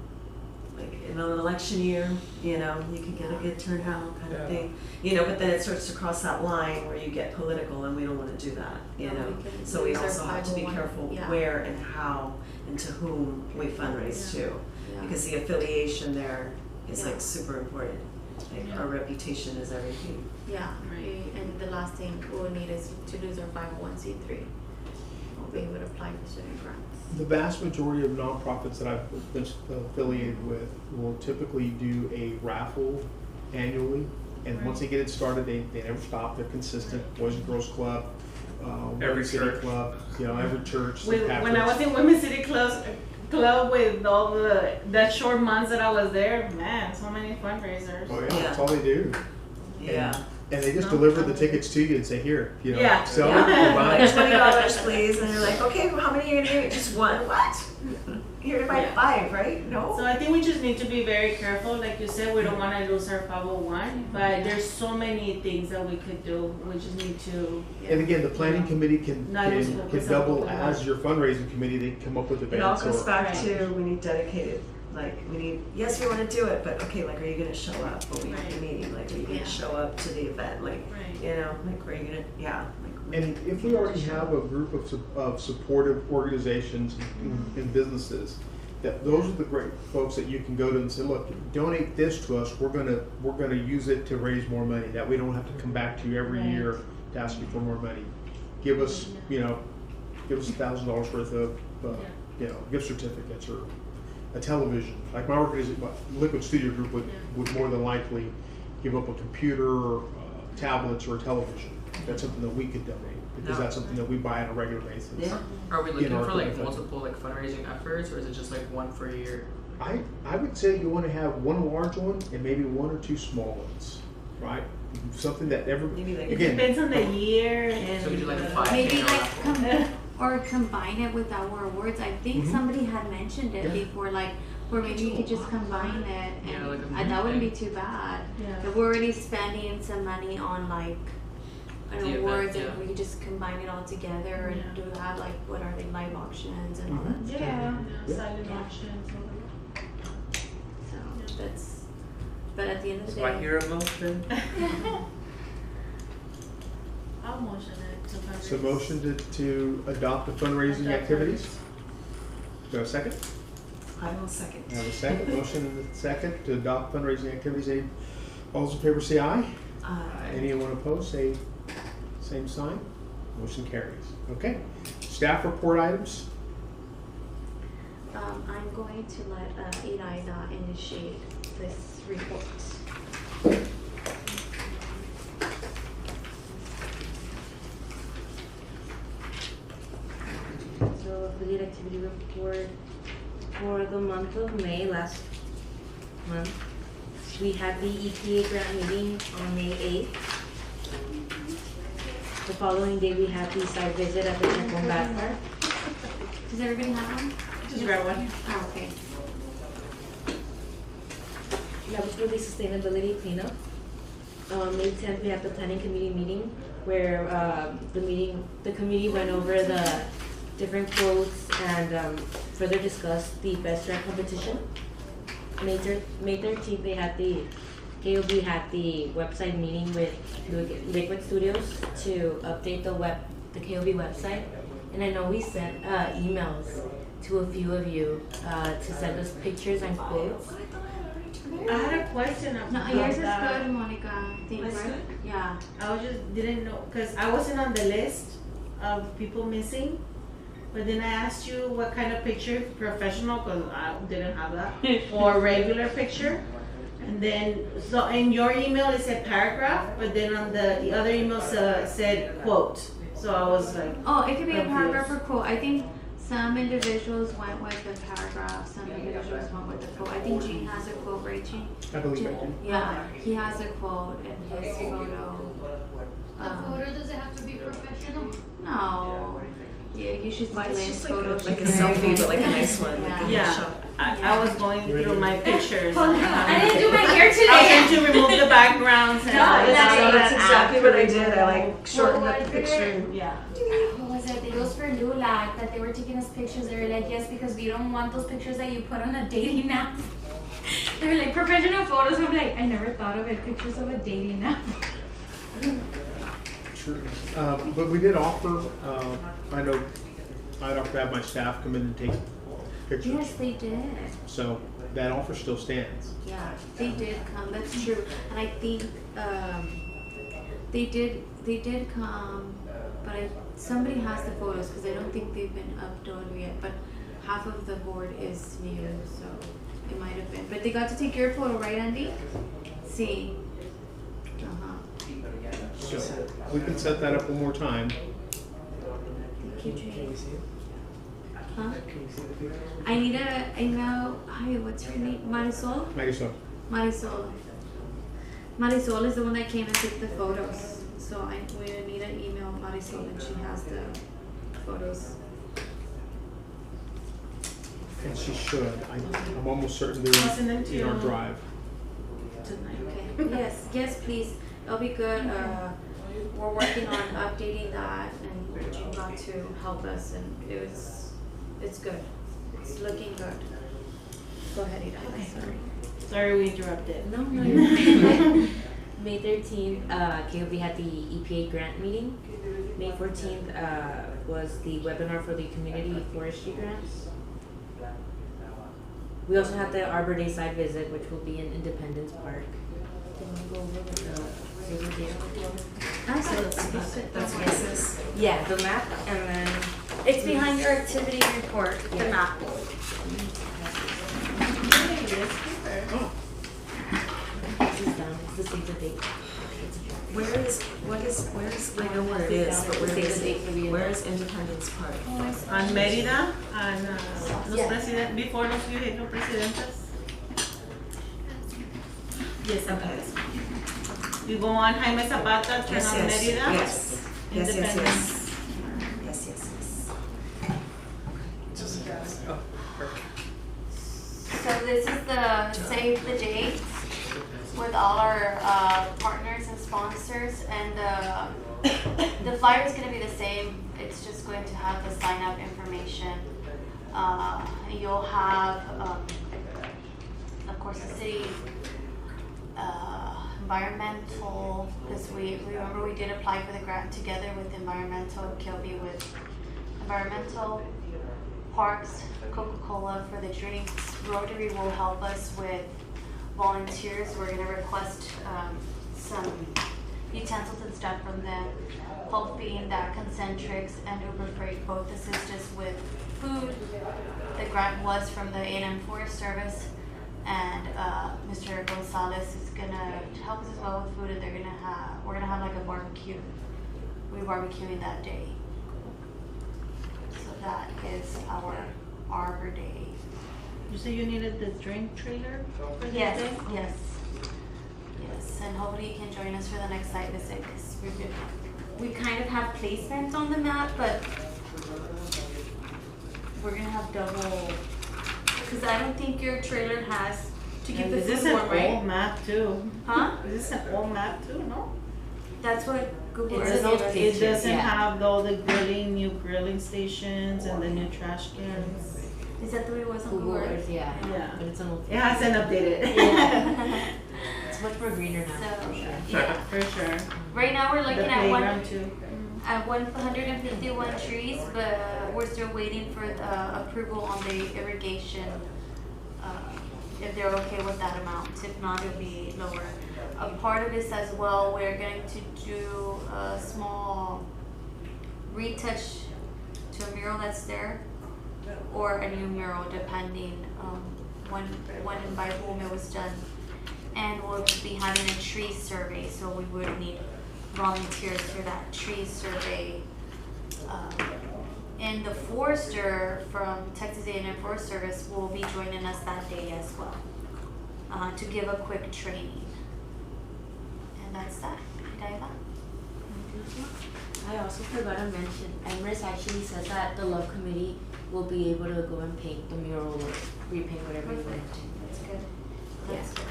like, in an election year, you know, you can get a good turnout kind Yeah. of thing. You know, but then it starts to cross that line where you get political, and we don't want to do that, you No, know. we can So we use our also have to be 501, careful yeah. where and how and to whom we fundraise Yeah. to. Yeah. Because the affiliation there is Yeah. like super important. Like, Yeah. our reputation is everything. Yeah, Right. and the last thing we'll need is to lose our 501c3. We'll be able to apply for certain grants. The vast majority of nonprofits that I've been affiliated with will typically do a raffle annually, and once they get it started, they never stop. They're consistent. Boys and Girls Club, Every Women's City church. Club, you know, every church. St. When I Patrick's. was in Women's City Club with all the short months that I was there, man, so many fundraisers. Oh yeah, Yeah. that's all they do. Yeah. And they just No. deliver the tickets to you and say, here, you know, Yeah. sell Yeah. it, you buy Like it. $20, please, and they're like, okay, well, how many are you gonna give me? Just one? What? You're gonna buy Yeah. 5, right? So No. I think we just need to be very careful. Like you said, we don't want to lose our 501, but there's so many things that we could do. We just need to. And again, the planning committee can Not just can focus on double what we as want. your fundraising committee. They come up with It all events goes or back Right. to, we need dedicated, like, we need, yes, we wanna do it, but okay, like, are you gonna show up? But we have the Right. meeting, like, are you Yeah. gonna show up to the event? Like, Right. you know, like, are you gonna, yeah. like, And if we already have a group of supportive organizations and businesses, that those are the great folks that you can go to and say, look, donate this to us. We're gonna use it to raise more money. That we don't have to come back to you every Right. year to ask you for more money. Give us, you know, give us $1,000 worth of, you know, gift certificates or a television. Like my organization, Liquid Studio Group would more than likely give up a computer, or tablets, or a television. That's something that we could donate because Yeah. that's something that we buy on a regular basis. Yeah. Are we looking know, for our like equipment. multiple like fundraising efforts, or is it just like one for a year? I would say you want to have one large one and maybe one or two small ones, right? Something that Maybe like, It Again, depends on the year and. So we do like a the- 5K Maybe like raffle. or combine it with our awards. I think Mhm. somebody had mentioned it Yeah. before, like, or maybe you could just combine it, and Yeah, like a that wouldn't be group too bad. Yeah. If we're already spending some money on like an The event, awards, yeah. and we could just combine it all together and Yeah. do that, like, what are they, live auctions and all that stuff. Yeah, Yeah. silent auctions. all that. So that's But at the end of the So I day, hear a motion. I'll motion it to fundraise. So motion to adopt the fundraising Adopt activities. fundraise. Do I have a second? I will second. I have a second. Motion and a second to adopt fundraising activities. Any, all those in favor say aye. Anyone opposed say same sign. Motion carries. Okay. Staff report items. I'm going to let Ida initiate this report. So affiliate activity report for the month of May, last month. We had the EPA grant meeting on May 8th. The following day we had the site visit at the Chacon Bat Park. Does everybody have one? Just grab one. Oh, okay. That was for the sustainability cleanup. May 10th we had the planning committee meeting where the committee went over the different quotes and further discussed the best rec competition. May 13th they had KOB had the website meeting with Liquid Studios to update the KOB website. And I know we sent emails to a few of you to send us pictures and quotes. I had a question about No, yours is that. good, Monica. I think, Mine's right? good? Yeah. I was just didn't know because I wasn't on the list of people missing. But then I asked you what kind of picture, professional, because I didn't have that, or regular picture. And then, so in your email it said paragraph, but then on the other email said quote. So I was like, Oh, it could be a Confused. paragraph or quote. I think some individuals went with the paragraph, some individuals went with the quote. I think Gene has a quote, right, Gene? I believe I do. Yeah, he has a quote in his photo. The photo doesn't have to be professional. No. Yeah, you should see Mine's Lane's just like photo. a She's very selfie, but like a good. nice one. Like a Yeah. shot. I was going through my pictures. I didn't do my hair I today. had to remove the backgrounds and No, all that. That's exactly what I did. I like shortened Well, up the I did picture. it. Yeah. What was it? It was for Lulac that they were taking us pictures. They were like, yes, because we don't want those pictures that you put on a dating app. They were like, professional photos. I'm like, I never thought of it. Pictures of a dating app. True. But we did offer, I know, I'd offer to have my staff come in and take pictures. Yes, they did. So that offer still stands. Yeah, they did come. That's true. And I think they did come, but somebody has the photos because I don't think they've been uploaded yet. But half of the board is new, so it might have been. But they got to take your photo, right, Andy? See. So we can set that up one more time. Thank you, Can Jane. you see it? Huh? Can you see the picture? I know. Hi, what's her name? Marisol. Marisol. Marisol is the one that came and took the photos. So we need to email Marisol and she has the photos. And she should. I'm almost certain I'll send them they're in our to- drive. Tonight. Okay. Yes, please. That'll be good. We're working on updating that, and June got to help us, and it's good. It's looking good. Go ahead, Ida. Okay. Sorry. Sorry we interrupted. No. May 13th, KOB had the EPA grant meeting. May 14th was the webinar for the community forestry grants. We also had the Arbor Day site visit, which will be in Independence Park. Do you want to go over with the data report? That's what this is. Yeah, the map, and then It's behind your activity report, the Yeah. map. this is done. It's the save the date. Where's, I know where it is, but where is it? Where is Independence Park? On Mérida, on los Yeah. presidentes, before los viejos presidentes. Yes, Okay. you go on Jaime Zapata, turn Yes, on yes, Mérida. yes. Yes, yes, Independence. yes. Yes. Oh, perfect. So this is the save the date with all our partners and sponsors, and the flyer is going to be the same. It's just going to have the sign up information. You'll have, of course, the city environmental, because we remember we did apply for the grant together with environmental, Kilby with environmental, parks, Coca-Cola for the drinks. Rotary will help us with volunteers. We're gonna request some utensils and stuff from them. Hoping that Concentrix and Uber Freight both assist us with food. The grant was from the A&M Forest Service, and Mr. Gonzalez is gonna help us as well with food, and we're gonna have like a barbecue. We're barbecuing that day. So that is our Arbor Day. You say you needed the drink trailer for this Yes, day? yes. Yes, and hopefully you can join us for the next site visit, because we kind of have placement on the map, but we're gonna have double, because I don't think your trailer has to keep the Is this food warm, an right? old map too? Huh? Is this an old map too, no? That's what Google It's Earth an old gave us. picture. It doesn't Yeah. have all the new grilling stations and the new trash cans. Is that the way it was on Google Google Earth, yeah. Yeah. But it's an old. It hasn't updated. Yeah. It's much more greener now. So, for sure. yeah. For sure. Right now we're The looking at playground too. 151 trees, but we're still waiting for the approval on the irrigation, if they're okay with that amount. If not, it'll be lower. A part of this as well, we're going to do a small retouch to a mural that's there, or a new mural, depending when and by whom it was done. And we'll be having a tree survey, so we would need volunteers for that tree survey. And the forester from Texas A&M Forest Service will be joining us that day as well, to give a quick training. And that's that. Daiva? I also forgot to mention, Emrys actually said that the Love Committee will be able to go and paint the mural or repaint whatever you want to. That's good. That's good.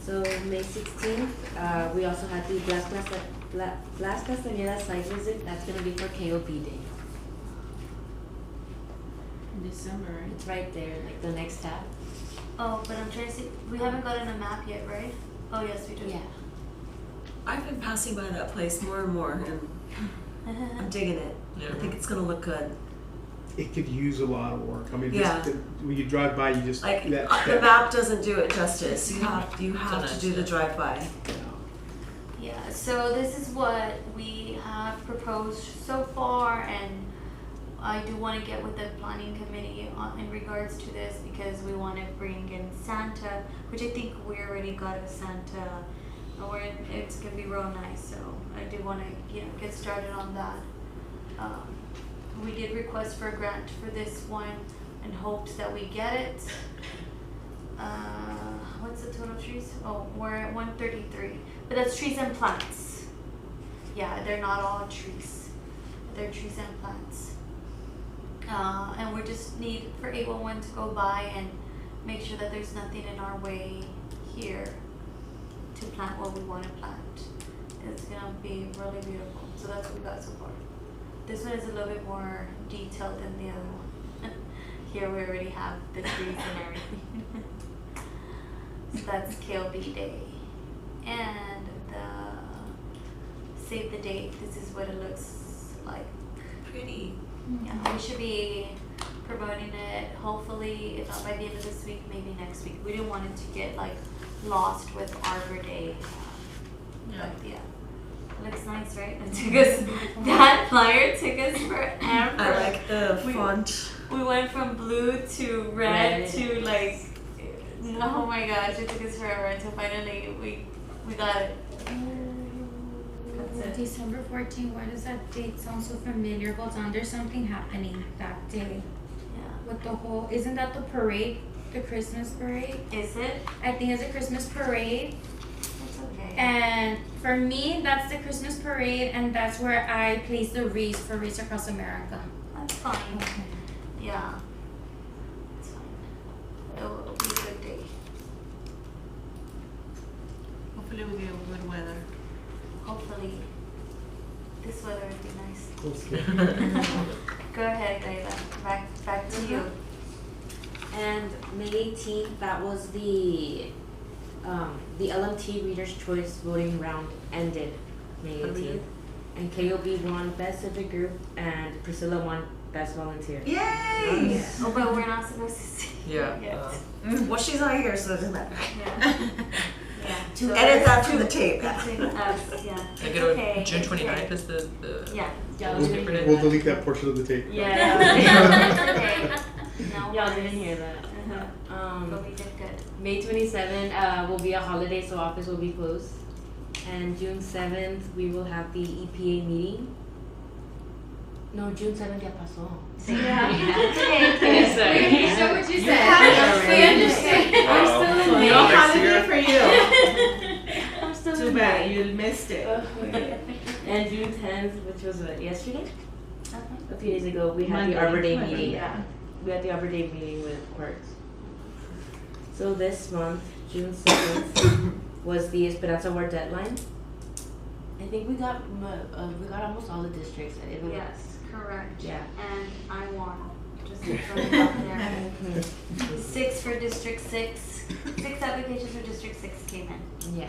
So May 16th, we also had the Blas Castañeda site visit. That's going to be for KOB Day. In December, right? It's right there, like the next tab. Oh, but I'm trying to see, we haven't gotten a map yet, right? Oh, yes, we do. Yeah. I've been passing by that place more and more, and I'm digging it. Yeah. I think it's gonna look good. It could use a lot of work. I mean, Yeah. when you drive by, you just Like that the map doesn't do it justice. You have It's to nice, do the yeah. drive-by. Yeah, so this is what we have proposed so far, and I do want to get with the planning committee in regards to this, because we want to bring in Santa, which I think we already got a Santa, or it's gonna be real nice. So I do want to get started on that. We did request for a grant for this one in hopes that we get it. What's the total trees? Oh, we're at 133, but that's trees and plants. Yeah, they're not all trees. They're trees and plants. And we just need for 811 to go by and make sure that there's nothing in our way here to plant what we want to plant. It's gonna be really beautiful. So that's what we got so far. This one is a little bit more detailed than the other one. Here we already have the trees and everything. So that's KLB Day. And the save the date. This is what it looks like. Pretty. Yeah, we should be promoting it hopefully, if not by the end of this week, maybe next week. We didn't want it to get like lost with Arbor Day. But yeah. It looks nice, right? It took us, that flyer took us forever. I like the We- font. We went from blue to red Red. to like, oh my gosh, it took us forever until finally we got it. That's it. December 14th, why does that date sound so familiar? Hold on, there's something happening that day. Yeah. With the whole, isn't that the parade? The Christmas parade? Is it? I think it's a Christmas parade. It's okay. And for me, that's the Christmas parade, and that's where I place the wreaths for Wreaths Across America. That's fine. Yeah. It's fine. It'll be a good day. Hopefully we get good weather. Hopefully. This weather would be nice. Okay. Go ahead, Daiva. Back to you. And May 18th, that was the The LMT Reader's Choice voting round ended May 18th. And KOB won Best Civic Group and Priscilla won Best Volunteer. Yay! Oh, but we're not supposed to see Yeah. it yet. Well, she's not here, so it doesn't matter. Yeah. Yeah. So Edit that that's from the tape. between us, yeah. I It's get okay. June It's 29th okay. is the Yeah. newspaper day. We'll delete that portion of the tape. Yeah. It's okay. No Y'all worries. didn't hear that. But we did good. May 27 will be a holiday, so office will be closed. And June 7th, we will have the EPA meeting. No, June 7th ya pasó. Yeah. It's okay. Yes, sir. We understood what you said. Yeah, We understood. I'm still in no Next holiday year. for you. I'm still Too in bad, May. you missed it. And June 10th, which was yesterday? Uh-huh. A few days ago, we had the Monday. Arbor Day Monday, meeting. Yeah. We had the Arbor Day meeting with Parks. So this month, June 7th, was the Esperanza Award deadline. I think we got almost all the districts. It was- Yes, correct. Yeah. And I won. Just to throw it out there. 6 for District 6. 6 applications for District 6 came in. Yeah.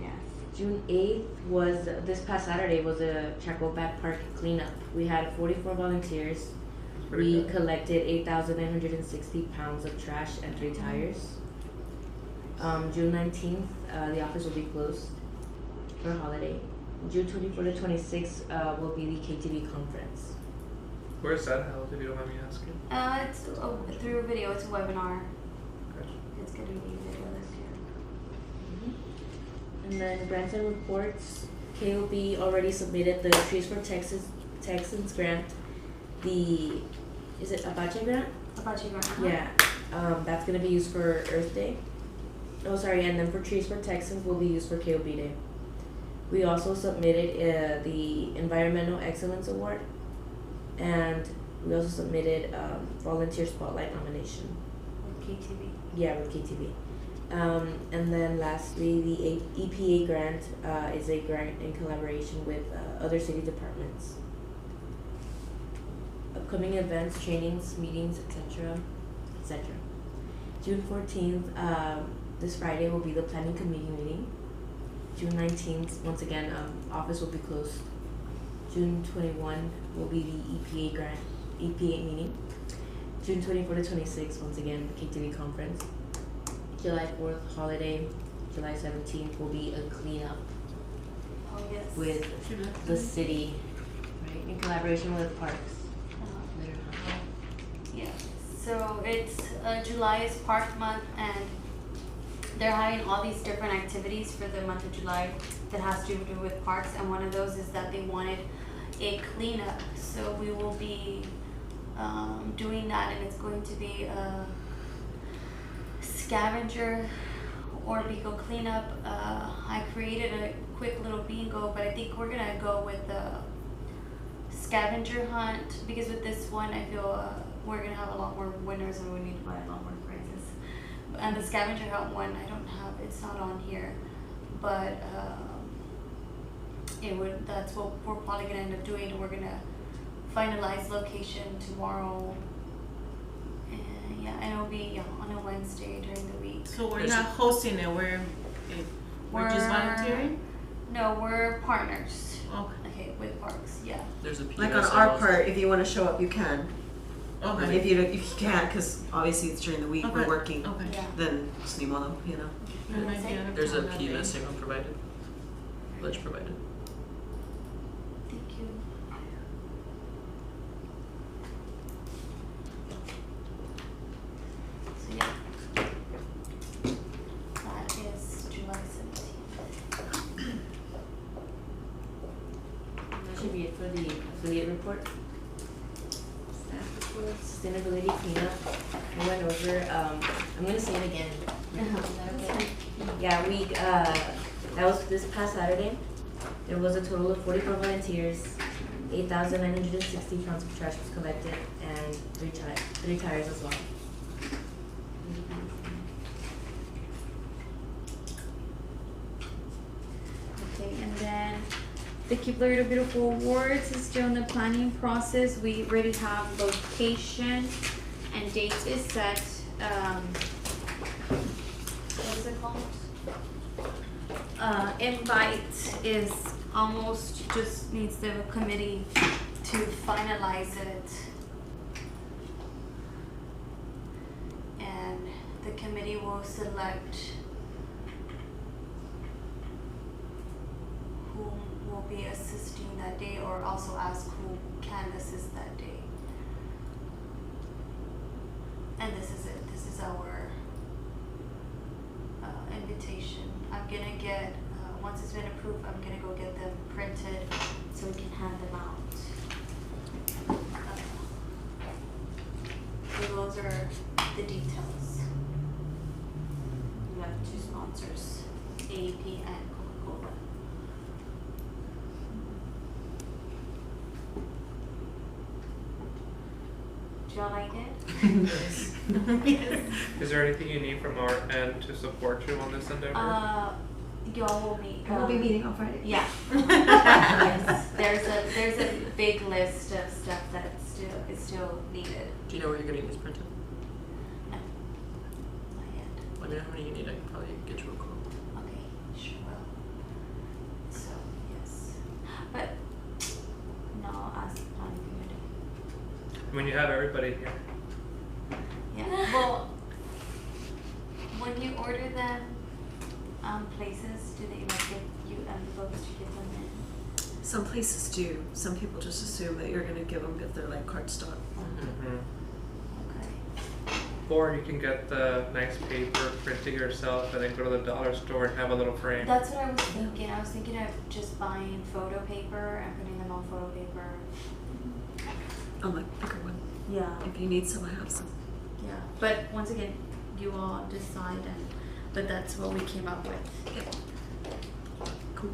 Yes. June 8th was, this past Saturday, was a Chacobat Park cleanup. We had 44 volunteers. Pretty We good. collected 8,960 pounds of trash and 3 tires. June 19th, the office will be closed for a holiday. June 24 to 26 will be the KTV conference. Where's that held, if you don't mind me asking? It's through a video. It's a webinar. Gotcha. It's going to be video this year. And then grants and reports. KOB already submitted the Trees for Texans grant. Is it Apache grant? About you, Grandma? Yeah, that's gonna be used for Earth Day. Oh, sorry, and then for Trees for Texans will be used for KOB Day. We also submitted the Environmental Excellence Award, and we also submitted Volunteer Spotlight nomination. With KTV. Yeah, with KTV. And then lastly, the EPA grant is a grant in collaboration with other city departments. Upcoming events, trainings, meetings, etc., etc. June 14th, this Friday will be the planning committee meeting. June 19th, once again, office will be closed. June 21 will be the EPA meeting. June 24 to 26, once again, KTV conference. July 4th, holiday. July 17th will be a cleanup Oh, yes. with the city, right, in collaboration with Parks. Yeah. So it's July is Park Month, and they're having all these different activities for the month of July that has to do with parks. And one of those is that they wanted a cleanup. So we will be doing that, and it's going to be a scavenger or bingo cleanup. I created a quick little bingo, but I think we're gonna go with the scavenger hunt, because with this one I feel we're gonna have a lot more winners and we need to buy a lot more prizes. And the scavenger hunt one, I don't have, it's not on here, but that's what we're probably gonna end up doing. We're gonna finalize location tomorrow, and yeah, and it'll be on a Wednesday during the week. So we're not hosting it, we're just volunteering? No, we're partners. Okay. Okay, with Parks, yeah. There's a Like on PSA our also. part, if you want to show up, you can. Okay. If you can't, because obviously it's during the week, we're Okay. working, Okay. Yeah. then just need one, you know. There might be other There's a people that P day. listing provided. Ledge provided. Thank you. So yeah. That is July 17th. That should be it for the affiliate report. Staff report, sustainability cleanup. I went over, I'm gonna say it again. Is that okay? Yeah, that was this past Saturday. There was a total of 44 volunteers, 8,960 pounds of trash was collected, and 3 tires as well. Okay, and then the Keep Laredo Beautiful Awards is still in the planning process. We already have location and date is set. What is it involved? Invite is almost just needs the committee To finalize it. And the committee will select who will be assisting that day, or also ask who can assist that day. And this is it, this is our invitation. I'm gonna get, once it's been approved, I'm gonna go get them printed so we can hand them out. So those are the details. We have two sponsors, AEP and Coca-Cola. Do y'all like it? Is there anything you need from our end to support you on this endeavor? Y'all will meet. We'll be meeting on Friday. Yeah. Yes. There's a big list of stuff that is still needed. Do you know where you're getting these printed? No. Not yet. Let me know how many you need. I can probably get you a quote. Okay, sure will. So, yes. But, no, I'll ask the planning committee. When you have everybody here. Yeah, well, when you order them, places, do they like give you envelopes to give them in? Some places do. Some people just assume that you're gonna give them if they're like cardstock. Mm-hmm. Okay. Or you can get the nice paper, print it yourself, and then go to the dollar store and have a little frame. That's what I was thinking. I was thinking of just buying photo paper and putting them on photo paper. On the bigger one. Yeah. If you need some, I have some. Yeah, but once again, you all decide, but that's what we came up with. Cool.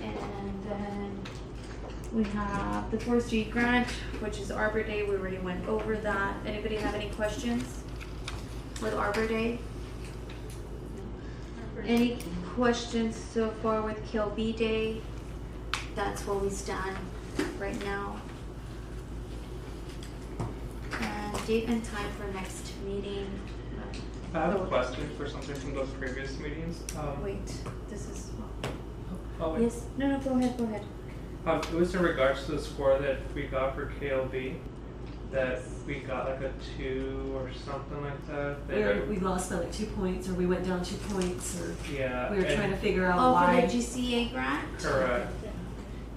And then we have the 4th Street grant, which is Arbor Day. We already went over that. Anybody have any questions with Arbor Day? Any questions so far with KLB Day? That's where we stand right now. And date and time for next meeting. I have a question for something from those previous meetings. Wait, this is. Oh, wait. Yes. No, go ahead. It was in regards to the score that we got for KLB, that we got like a 2 or something like that. We lost by like 2 points, or we went down 2 points, or Yeah. we were trying to figure out Oh, why. for the GCA grant? Correct.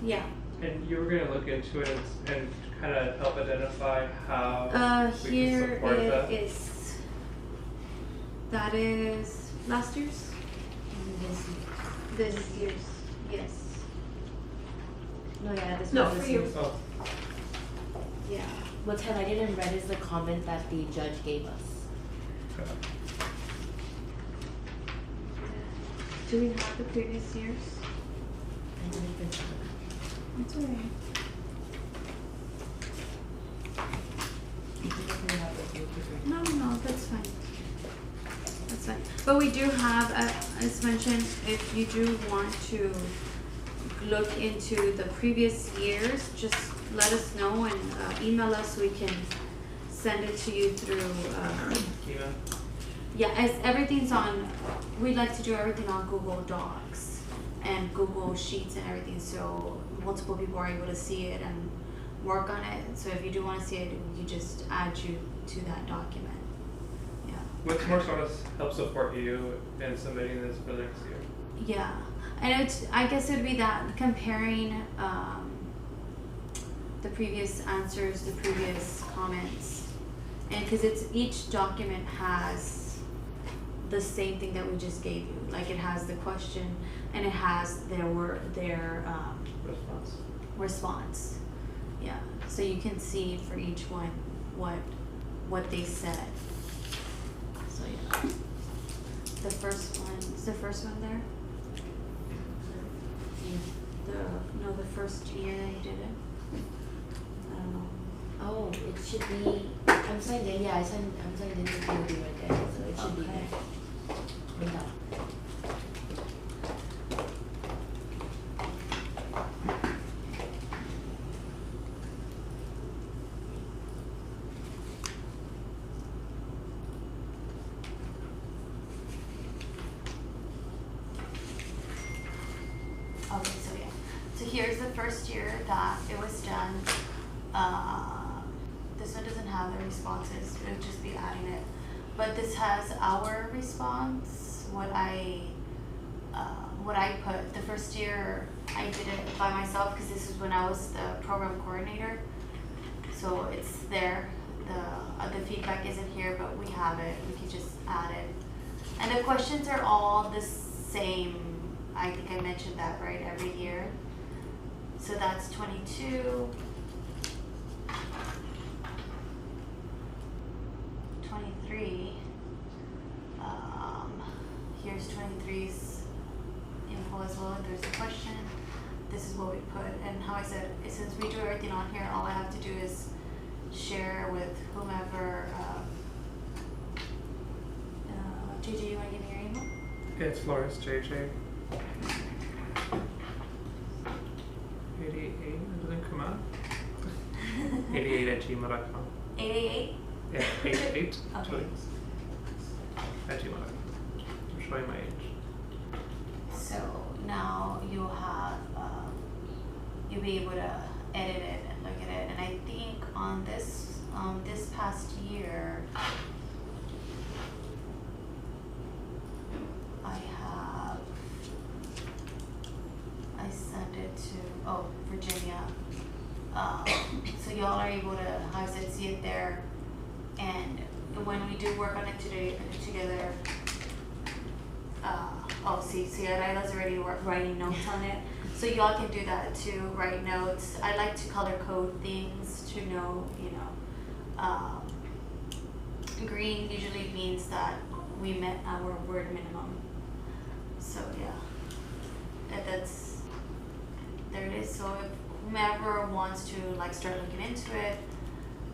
Yeah. And you were going to look into it and kind of help identify how we Here can support it that. is. That is last year's? This year's, yes. No, yeah, this No, was for this you. year's. Oh, Yeah. What's highlighted in red is the comment that the judge gave us. okay. Do we have the previous years? I didn't think so. It's alright. I think if we have it, we'll figure it No, that's fine. That's fine. But we do have, as mentioned, if you do want to look into the previous years, just let us know and email us. We can send it to you through, Email. yeah, as everything's on, we like to do everything on Google Docs and Google Sheets and everything, so multiple people are able to see it and work on it. So if you do want to see it, we can just add you to that document. Yeah. What's more sort of help support you in submitting this for the next year? Yeah, and it's, I guess it would be that comparing the previous answers, the previous comments, and because it's each document has the same thing that we just gave you. Like it has the question and it has their Response. response. Yeah, so you can see for each one what they said. So yeah, the first one is the first one there. The first year that you did it. I don't know. Oh, it should be. I'm signed in. Yeah, I'm signed in with KLB right there, so it should be Okay. there. Right now. here's the first year that it was done. This one doesn't have the responses, it would just be adding it. But this has our response, what I put. The first year I did it by myself because this is when I was the program coordinator. So it's there. The feedback isn't here, but we have it. We can just add it. And the questions are all the same. I think I mentioned that, right, every year. So that's 22. 23. Here's 23's info as well. There's a question. This is what we put. And how I said, since we do everything on here, all I have to do is share with whomever. JJ, you want to give me your email? Yeah, it's Flores JJ. 88. It doesn't come out. 88@gmail.com. 888? Yeah, 88. Okay. At gmail.com. I'm showing my age. So now you'll have, you'll be able to edit it and look at it. And I think on this past year, I sent it to, Virginia. So y'all are able to, how I said, see it there. And when we do work on it together, see, Adaila's already writing notes on it. So y'all can do that too, write notes. I like to color code things to know, green usually means that we met our word minimum. So yeah, there it is. So if whomever wants to start looking into it,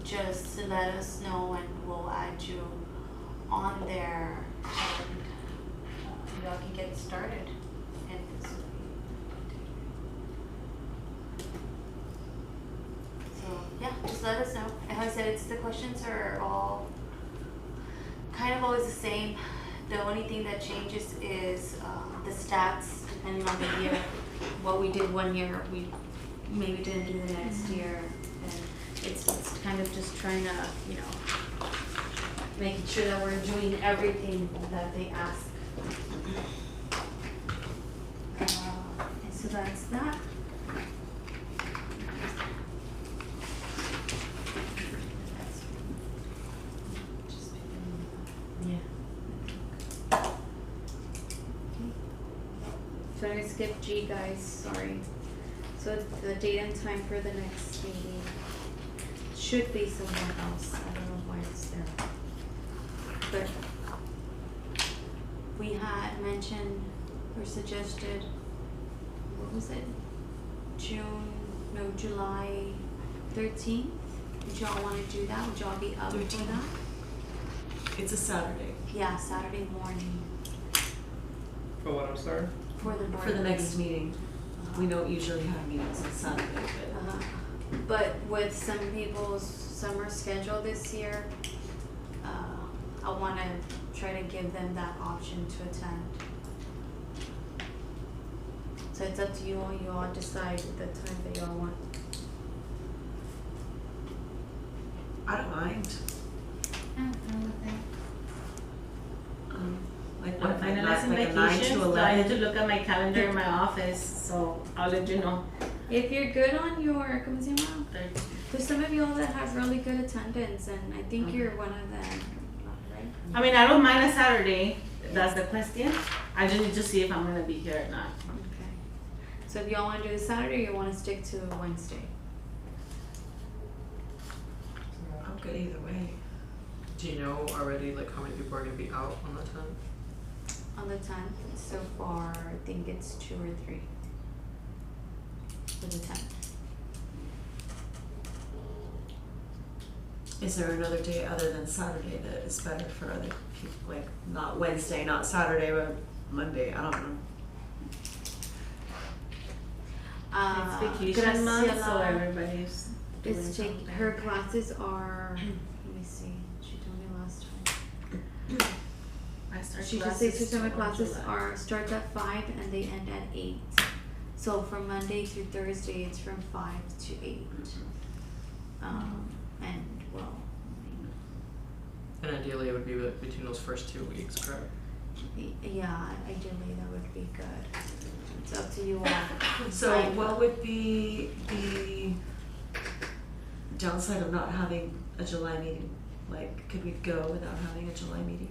just let us know and we'll add you on there and y'all can get started. And so yeah, just let us know. As I said, the questions are all kind of always the same. The only thing that changes is the stats depending on the year. What we did one year, we maybe didn't do the next year. And it's kind of just trying to, making sure that we're doing everything that they ask. And so that's that. So I'm gonna skip G, guys, sorry. So the date and time for the next meeting should be somewhere else. I don't know why it's there. But we had mentioned or suggested, what was it? July 13th? Would y'all wanna do that? Would y'all be up for 13th. that? It's a Saturday. Yeah, Saturday morning For what, I'm sorry? for the board. For the next meeting. We don't usually have meetings on Saturday, but But with some people's summer schedule this year, I want to try to give them that option to attend. So it's up to you all. You all decide the time that y'all want. I don't mind. Like I'm what, like finalizing like a 9 vacations, to so I had 11? to look at my calendar in my office, so I'll let you know. If you're good on your, ¿cómo se llama? There's some of y'all that have really good attendance, and I think you're one of them, right? I mean, I don't mind a Saturday, that's the question. I just need to see if I'm gonna be here or not. Okay. So if y'all want to do the Saturday, you want to stick to Wednesday. I'm good either way. Do you know already how many people are gonna be out on the 10th? On the 10th, so far, I think it's 2 or 3 for the 10th. Is there another day other than Saturday that is better for other people? Like not Wednesday, not Saturday, but Monday. I don't know. It's vacation month, so Graciela everybody's doing is taking, something. her classes are, let me see, she told me last time. I start She just classes says her summer tomorrow, classes July. start at 5 and they end at 8. So from Monday through Thursday, it's from 5 to 8. And well, And ideally, it would be between those first 2 weeks, correct? yeah, ideally that would be good. It's up to you all. So what would be the downside of not having a July meeting? Like, could we go without having a July meeting?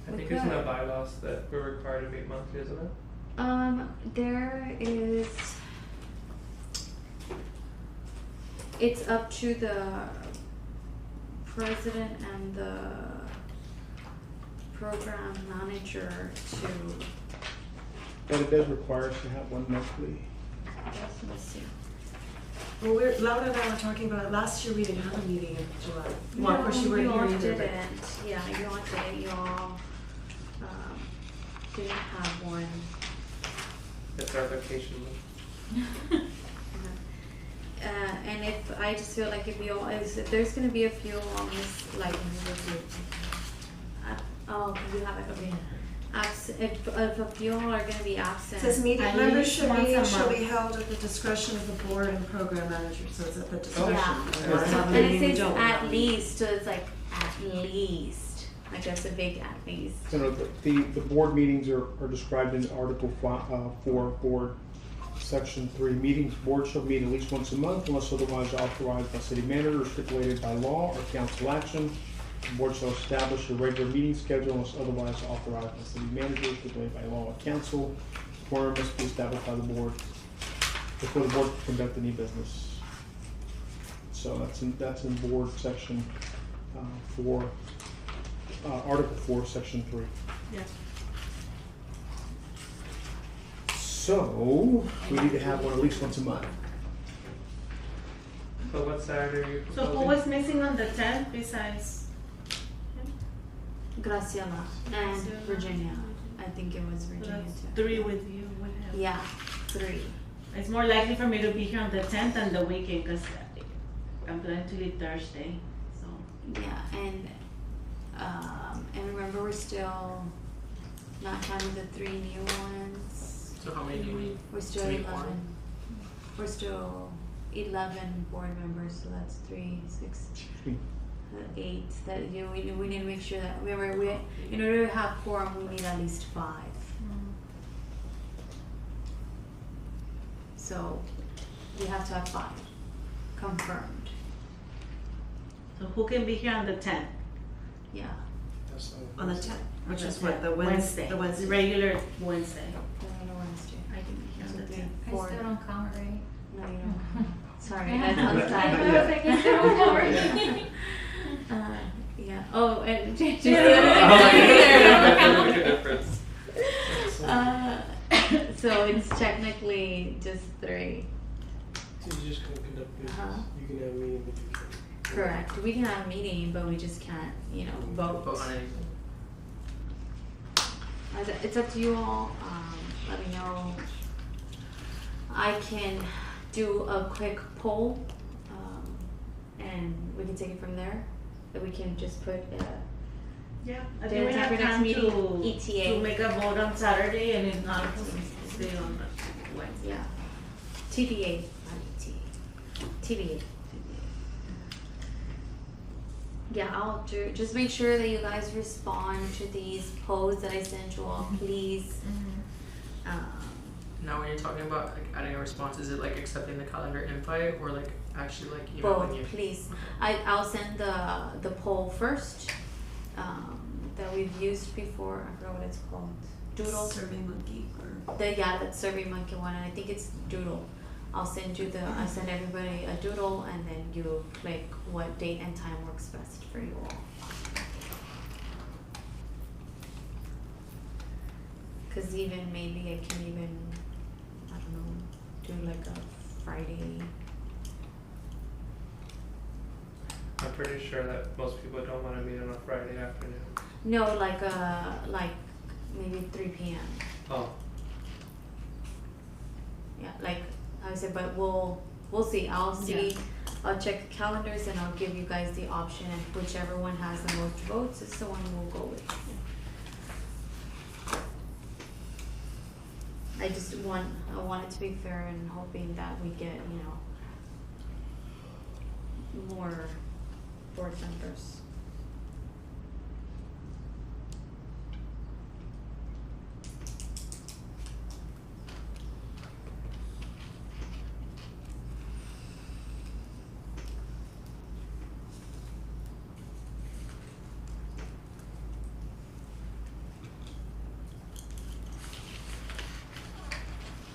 I We think it's in the could. bylaws that we're required to meet monthly, isn't it? There is. It's up to the president and the program manager to. But it does require us to have one monthly. Let me see. Well, Laura and I were talking about it. Last year we didn't have a meeting in July. Well, of course you weren't you here all either, but didn't. Yeah, you all didn't. You all didn't have one. It's our vacation month. And if I just feel like if you all, if there's gonna be a few on this, like, oh, you have it, okay. If a few are gonna be absent. it says meeting At membership least once a meetings shall month. be held at the discretion of the board and program manager. So it's at the discretion. Yeah. We wanna have a And meeting, it we says don't wanna have at a meeting. least, so it's like at least, like that's a big at least. You know, the board meetings are described in Article 4, Board, Section 3. Meetings, board shall meet at least once a month unless otherwise authorized by city manager or stipulated by law or council action. The board shall establish a regular meeting schedule unless otherwise authorized by city manager or stipulated by law or council. Quorum must be established by the board before the board can conduct any business. So that's in board section 4, Article 4, Section 3. Yes. So, we need to have one at least once a month. So what Saturday are you So proposing? who was missing on the 10th besides? Graciela and Virginia. I think it was So Virginia that's too. 3 with you, with him. Yeah, 3. It's more likely for me to be here on the 10th and the weekend because I'm planning to leave Thursday. So Yeah, and remember we're still not having the 3 new ones. So how many do you need? We're still To meet 11. quorum? We're still 11 board members, so that's 3, 6, 8. That we need to make sure that we in order to have quorum we need at least 5. So we have to have 5 confirmed. so who can be here on the 10th? Yeah. That's On the 10th, which On is the what, the 10th, Wednesday. The Wednesday. Regular Wednesday. On a Wednesday. I can be here on So the 3, 10th. I 4. still don't count, right? No, you don't. Sorry, I that's on the was side. like, I still don't count, right? Yeah. Oh, and just Make a difference. so it's technically just 3. So you just can't conduct business. Uh-huh. You can have a meeting, but you can't. Correct. We can have a meeting, but we just can't, vote. Vote on anything. It's up to you all. Let me know. I can do a quick poll, and we can take it from there. That we can just put. Yeah, I The think we time have for next time meeting, to ETA. make a vote on Saturday and if not, we'll stay on the Wednesday. Yeah. TBA, not ETA. TBA. Yeah, I'll do. Just make sure that you guys respond to these posts that I sent you all, please. Now, when you're talking about like adding a response, is it like accepting the calendar invite or like actually like emailing Both, you? please. I'll send the poll first that we've used before. I forgot what it's called. Doodle. Survey Monkey or. That Survey Monkey one, and I think it's Doodle. I send everybody a doodle, and then you click what date and time works best for you all. Cause even maybe I can even, I don't know, do like a Friday. I'm pretty sure that most people don't want to meet on a Friday afternoon. No, like maybe 3 p.m. Oh, Yeah, like I said, but we'll see. I'll see. I'll check the calendars and I'll give you guys the option, and whichever one has the most votes is the one we'll go with. I want it to be fair and hoping that we get, more board members.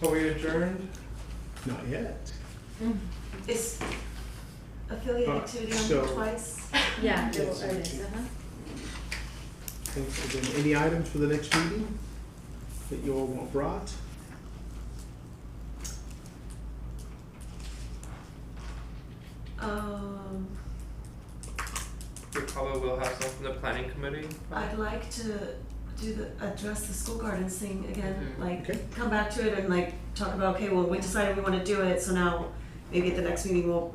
Are we adjourned? Not yet. Is affiliate activity on so- twice? Yeah, it will- it is, Thanks again. Any items for the next meeting that you all want brought? We probably will have some from the planning committee. I'd like to address the school gardens thing again, like, Okay. come back to it and like, talk about, okay, well, we decided we wanna do it, so now maybe at the next meeting we'll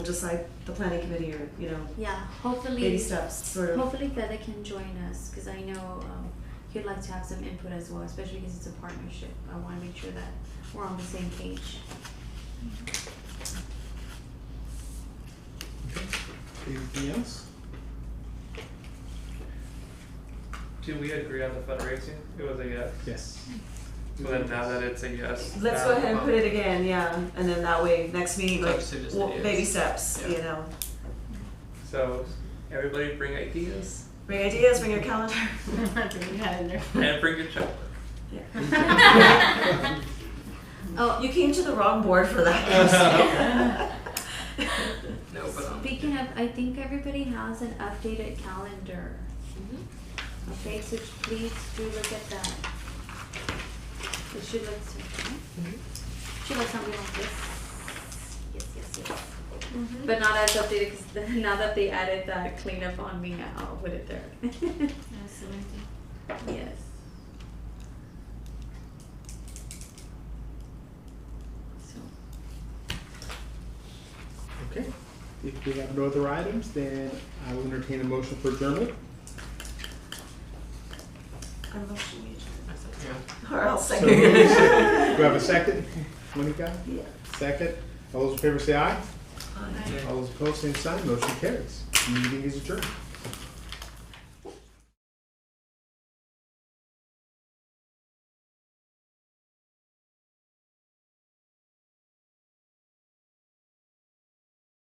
decide the planning committee or, Yeah, baby hopefully, steps, sort of. hopefully Feather can join us, cause I know, he'd like to have some input as well, especially because it's a partnership. I wanna make sure that we're on the same page. Anything else? Do we agree on the fundraising? It was a yes. Yes. So then now that it's a yes. Let's go ahead and put it again, yeah, and then that way, next meeting, like, Like, so just well, ideas. baby steps, Yeah. So everybody bring ideas Bring ideas, bring your calendar. and bring your checkbook. Oh, You came to the wrong board for that. No, but speaking of, I think everybody has an updated calendar. Okay, so please do look at that. It should look should look something like this. Yes. But not as updated, because now that they added that cleanup on me, I'll put it there. Yes. So. Okay. If we have no other items, then I will entertain a motion for adjournment. I'm motion you yeah. Or I'll So, second. do I have a second? Monica? Yeah. Second. All those in favor say aye. Aye. All those opposed, same sign. Motion carries. Meeting is adjourned.